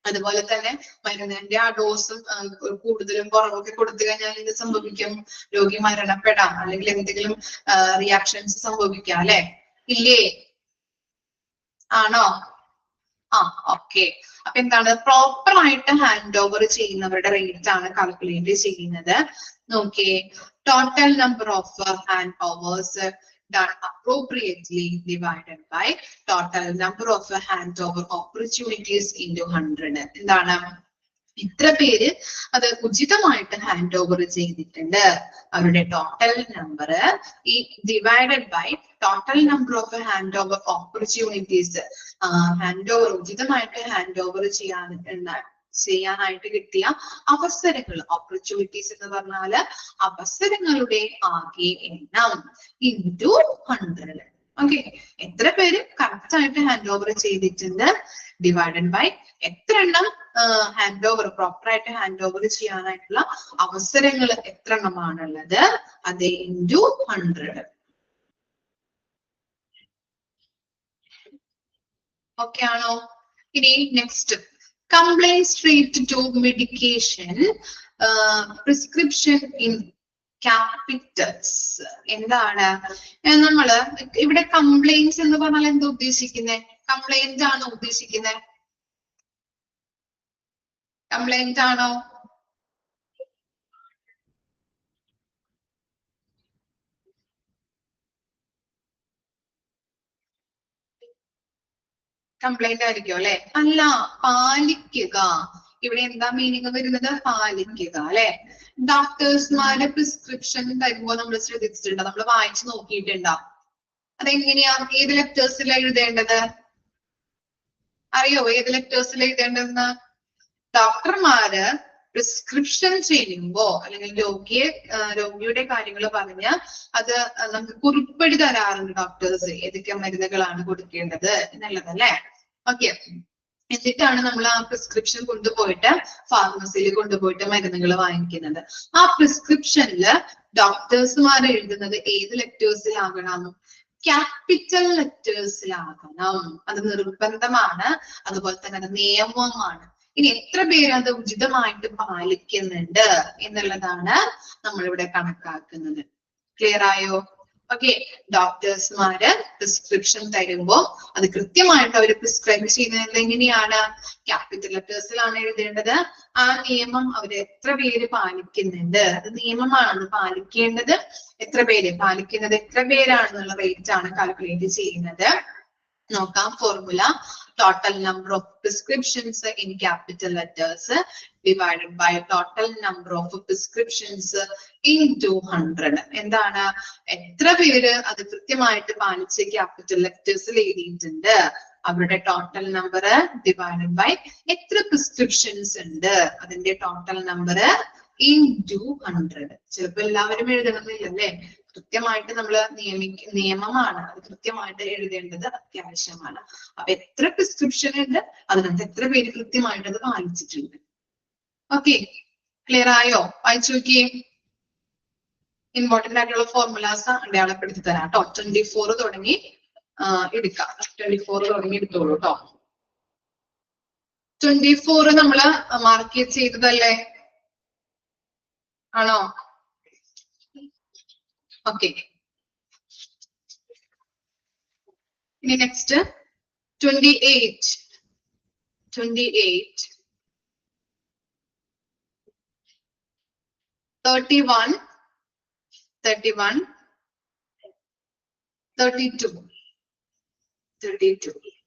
[SPEAKER 1] അതുപോലെ തന്നെ മരുന്നിന്റെ ആ ഡോസും കൂടുതലും കുറവൊക്കെ കൊടുത്തു കഴിഞ്ഞാൽ എന്ത് സംഭവിക്കും, രോഗി മരണപ്പെടാം, അല്ലെങ്കിൽ എന്തെങ്കിലും റിയാക്ഷൻസ് സംഭവിക്കാം അല്ലെ, ഇല്ലേ? ആണോ? ഓക്കെ. അപ്പൊ എന്താണ്, പ്രോപ്പർ ആയിട്ട് ഹാൻഡ് ഓവർ ചെയ്യുന്നവരുടെ റേറ്റ് ആണ് കാൽക്കുലേറ്റ് ചെയ്യുന്നത്. നോക്കിയേ, total number of hand overs done appropriately divided by total number of handover opportunities into 100. എന്താണ്, ഇത്ര പേര് അത് ഉചിതമായിട്ട് ഹാൻഡ് ഓവർ ചെയ്തിട്ടുണ്ട്, അവരുടെ ടോട്ടൽ നമ്പർ ഈ divided by total number of hand over opportunities, hand over ഉചിതമായിട്ട് ഹാൻഡ് ഓവർ ചെയ്യാനായിട്ട് കിട്ടിയ അവസരങ്ങൾ, ഓപ്പർച്യൂണിറ്റീസ് എന്ന് പറഞ്ഞാല് അവസരങ്ങളുടെ ആകെ എണ്ണം ഇൻറ്റു 100. ഓക്കെ, എത്ര പേര് കറക്റ്റ് ആയിട്ട് ഹാൻഡ് ഓവർ ചെയ്തിട്ടുണ്ട് ഡിവൈഡഡ് ബൈ എത്ര എണ്ണം ഹാൻഡ് ഓവർ പ്രോപ്പർ ആയിട്ട് ഹാൻഡ് ഓവർ ചെയ്യാനായിട്ടുള്ള അവസരങ്ങൾ എത്ര എണ്ണമാണുള്ളത്, അത് ഇൻറ്റു 100. ഓക്കെ ആണോ? ഇനി next, complaints related to medication, prescription in capitals. എന്താണ് നമ്മള് ഇവിടെ കംപ്ലൈന്റ്സ് എന്ന് പറഞ്ഞാൽ എന്താ ഉദ്ദേശിക്കുന്നത്? കംപ്ലൈന്റ് ആണോ ഉദ്ദേശിക്കുന്നത്? കംപ്ലൈന്റ് ആണോ? കംപ്ലൈന്റ് ആയിരിക്കും അല്ലെ? അല്ല, പാലിക്കുക. ഇവിടെ എന്താ മീനിങ് വരുന്നത്? പാലിക്കുക അല്ലെ. ഡോക്ടേഴ്സ്മാരുടെ പ്രിസ്ക്രിപ്ഷൻ തരുമ്പോൾ നമ്മൾ ശ്രദ്ധിച്ചിട്ടുണ്ടോ, നമ്മൾ വായിച്ചു നോക്കിയിട്ടുണ്ടോ? അതെങ്ങനെയാ, ഏത് ലെറ്റേഴ്സിൽ എഴുതേണ്ടത് അറിയോ? ഏത് ലെറ്റേഴ്സിൽ എഴുതേണ്ടതെന്ന്? ഡോക്ടർമാര് പ്രിസ്ക്രിപ്ഷൻ ചെയ്യുമ്പോ അല്ലെങ്കിൽ രോഗിയുടെ കാര്യങ്ങൾ പറഞ്ഞ് അത് നമുക്ക് കുറിപ്പടി തരാറുണ്ട് ഡോക്ടേഴ്സ്, ഏതൊക്കെ മരുന്നുകളാണ് കൊടുക്കേണ്ടത് എന്നുള്ളത് അല്ലെ. ഓക്കെ, എന്നിട്ടാണ് നമ്മൾ ആ പ്രിസ്ക്രിപ്ഷൻ കൊണ്ടുപോയിട്ട് ഫാർമസിയിൽ കൊണ്ടുപോയിട്ട് മരുന്നുകൾ വാങ്ങിക്കുന്നത്. ആ പ്രിസ്ക്രിപ്ഷനില് ഡോക്ടേഴ്സുമാർ എഴുതുന്നത് ഏത് ലെറ്റേഴ്സിലാകണം? ക്യാപിറ്റൽ ലെറ്റേഴ്സിലാകണം. അത് നിർബന്ധമാണ്, അതുപോലെ തന്നെ അത് നിയമമാണ്. ഇനി എത്ര പേര് അത് ഉചിതമായിട്ട് പാലിക്കുന്നുണ്ട് എന്നുള്ളതാണ് നമ്മളിവിടെ കണക്കാക്കുന്നത്. ക്ലിയർ ആയോ? ഓക്കെ, ഡോക്ടേഴ്സ്മാര് പ്രിസ്ക്രിപ്ഷൻ തരുമ്പോ അത് കൃത്യമായിട്ട് അവർ പ്രിസ്ക്രൈബ് ചെയ്യുന്നത് എങ്ങനെയാണ്? ക്യാപിറ്റൽ ലെറ്റേഴ്സിലാണ് എഴുതേണ്ടത്. ആ നിയമം അവർ എത്ര പേര് പാലിക്കുന്നുണ്ട്, അത് നിയമമാണ് പാലിക്കേണ്ടത്. എത്ര പേര് പാലിക്കുന്നത്, എത്ര പേരാണെന്നുള്ള റേറ്റ് ആണ് കാൽക്കുലേറ്റ് ചെയ്യുന്നത്. നോക്കാം formula, total number of prescriptions in capital letters divided by total number of prescriptions into 100. എന്താണ്, എത്ര പേര് അത് കൃത്യമായിട്ട് പാലിച്ച് ക്യാപിറ്റൽ ലെറ്റേഴ്സിൽ എഴുതിയിട്ടുണ്ട്, അവരുടെ ടോട്ടൽ നമ്പർ ഡിവൈഡഡ് ബൈ എത്ര പ്രിസ്ക്രിപ്ഷൻസ് ഉണ്ട് അതിന്റെ ടോട്ടൽ നമ്പർ into 100. ചിലപ്പോൾ എല്ലാവരും എഴുതണമെന്നില്ലല്ലേ, കൃത്യമായിട്ട് നമ്മൾ നിയമമാണ്, അത് കൃത്യമായിട്ട് എഴുതേണ്ടത് അത്യാവശ്യമാണ്. അപ്പൊ എത്ര പ്രിസ്ക്രിപ്ഷൻ ഉണ്ട്, അതിനകത്ത് എത്ര പേര് കൃത്യമായിട്ട് അത് പാലിച്ചിട്ടുണ്ട്. ഓക്കെ, ക്ലിയർ ആയോ? വായിച്ചു നോക്കിയേ. ഇമ്പോർട്ടന്റ് ആയിട്ടുള്ള ഫോർമുലാസ് അടയാളപ്പെടുത്തി തരാം കേട്ടോ. 24 തുടങ്ങി എടുക്കാം. 24 തുടങ്ങി എടുത്തോളൂ കേട്ടോ. 24 നമ്മള് മാർക്ക് ചെയ്തതല്ലേ, ആണോ? ഓക്കെ, ഇനി നെക്സ്റ്റ് 28 31 31 32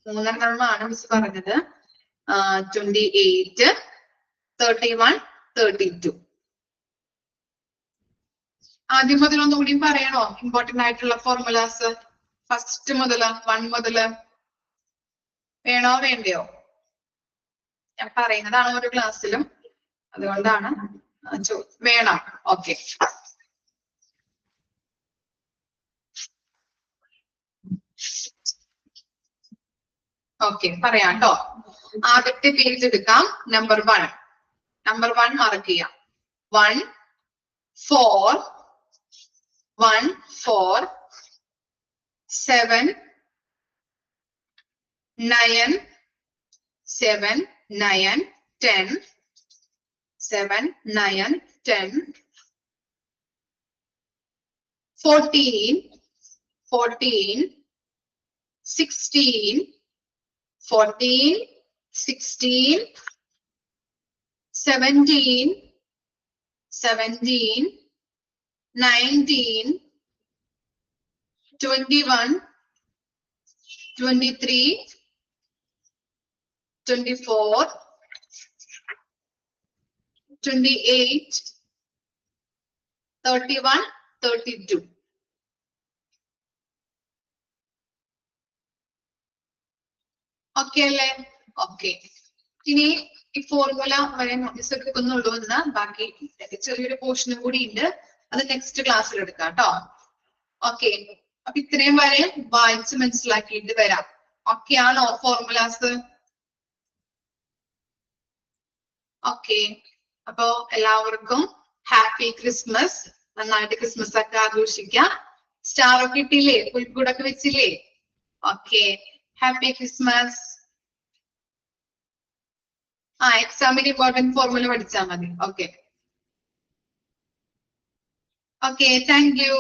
[SPEAKER 1] മൂന്നെണ്ണമാണ് മിസ് പറഞ്ഞത്. 28 31 32. ആദ്യം മുതൽ ഒന്നുകൂടി പറയണോ ഇമ്പോർട്ടന്റ് ആയിട്ടുള്ള ഫോർമുലാസ്? ഫസ്റ്റ് മുതല് 1 മുതല് വേണോ വേണ്ടയോ? ഞാൻ പറയുന്നതാണ് ഒരു ക്ലാസ്സിലും, അതുകൊണ്ടാണ് വേണം. ഓക്കെ, ഓക്കെ പറയാം കേട്ടോ. ആദ്യത്തെ പേജ് എടുക്കാം. നമ്പർ 1 മാർക്ക് ചെയ്യാം. 1 4 7 9 7 9 10 7 9 10 14 16 17 19 21 23 24 28 31 32. ഓക്കെ അല്ലേ? ഓക്കെ, ഇനി ഈ ഫോർമുല വരെ നോട്ടീസ് എടുക്കുന്നുള്ളൂ എന്ന്, ബാക്കി ചെറിയൊരു പോർഷനും കൂടി ഉണ്ട്, അത് നെക്സ്റ്റ് ക്ലാസ്സിൽ എടുക്കാം കേട്ടോ. ഓക്കെ, അപ്പൊ ഇത്രയും വരെ വായിച്ച് മനസ്സിലാക്കിയിട്ട് വരാം. ഓക്കെ ആണോ ഫോർമുലാസ്? ഓക്കെ, അപ്പോ എല്ലാവർക്കും ഹാപ്പി ക്രിസ്മസ്. നന്നായിട്ട് ക്രിസ്മസ് ഒക്കെ ആഘോഷിക്കാം. സ്റ്റാർ ഒക്കെ ഇട്ടില്ലേ? പുൽക്കൂടൊക്കെ വെച്ചില്ലേ? Okay, happy Christmas. എക്സാമിന് ഇമ്പോർട്ടന്റ് ഫോർമുല പഠിച്ചാൽ മതി. Okay, thank you.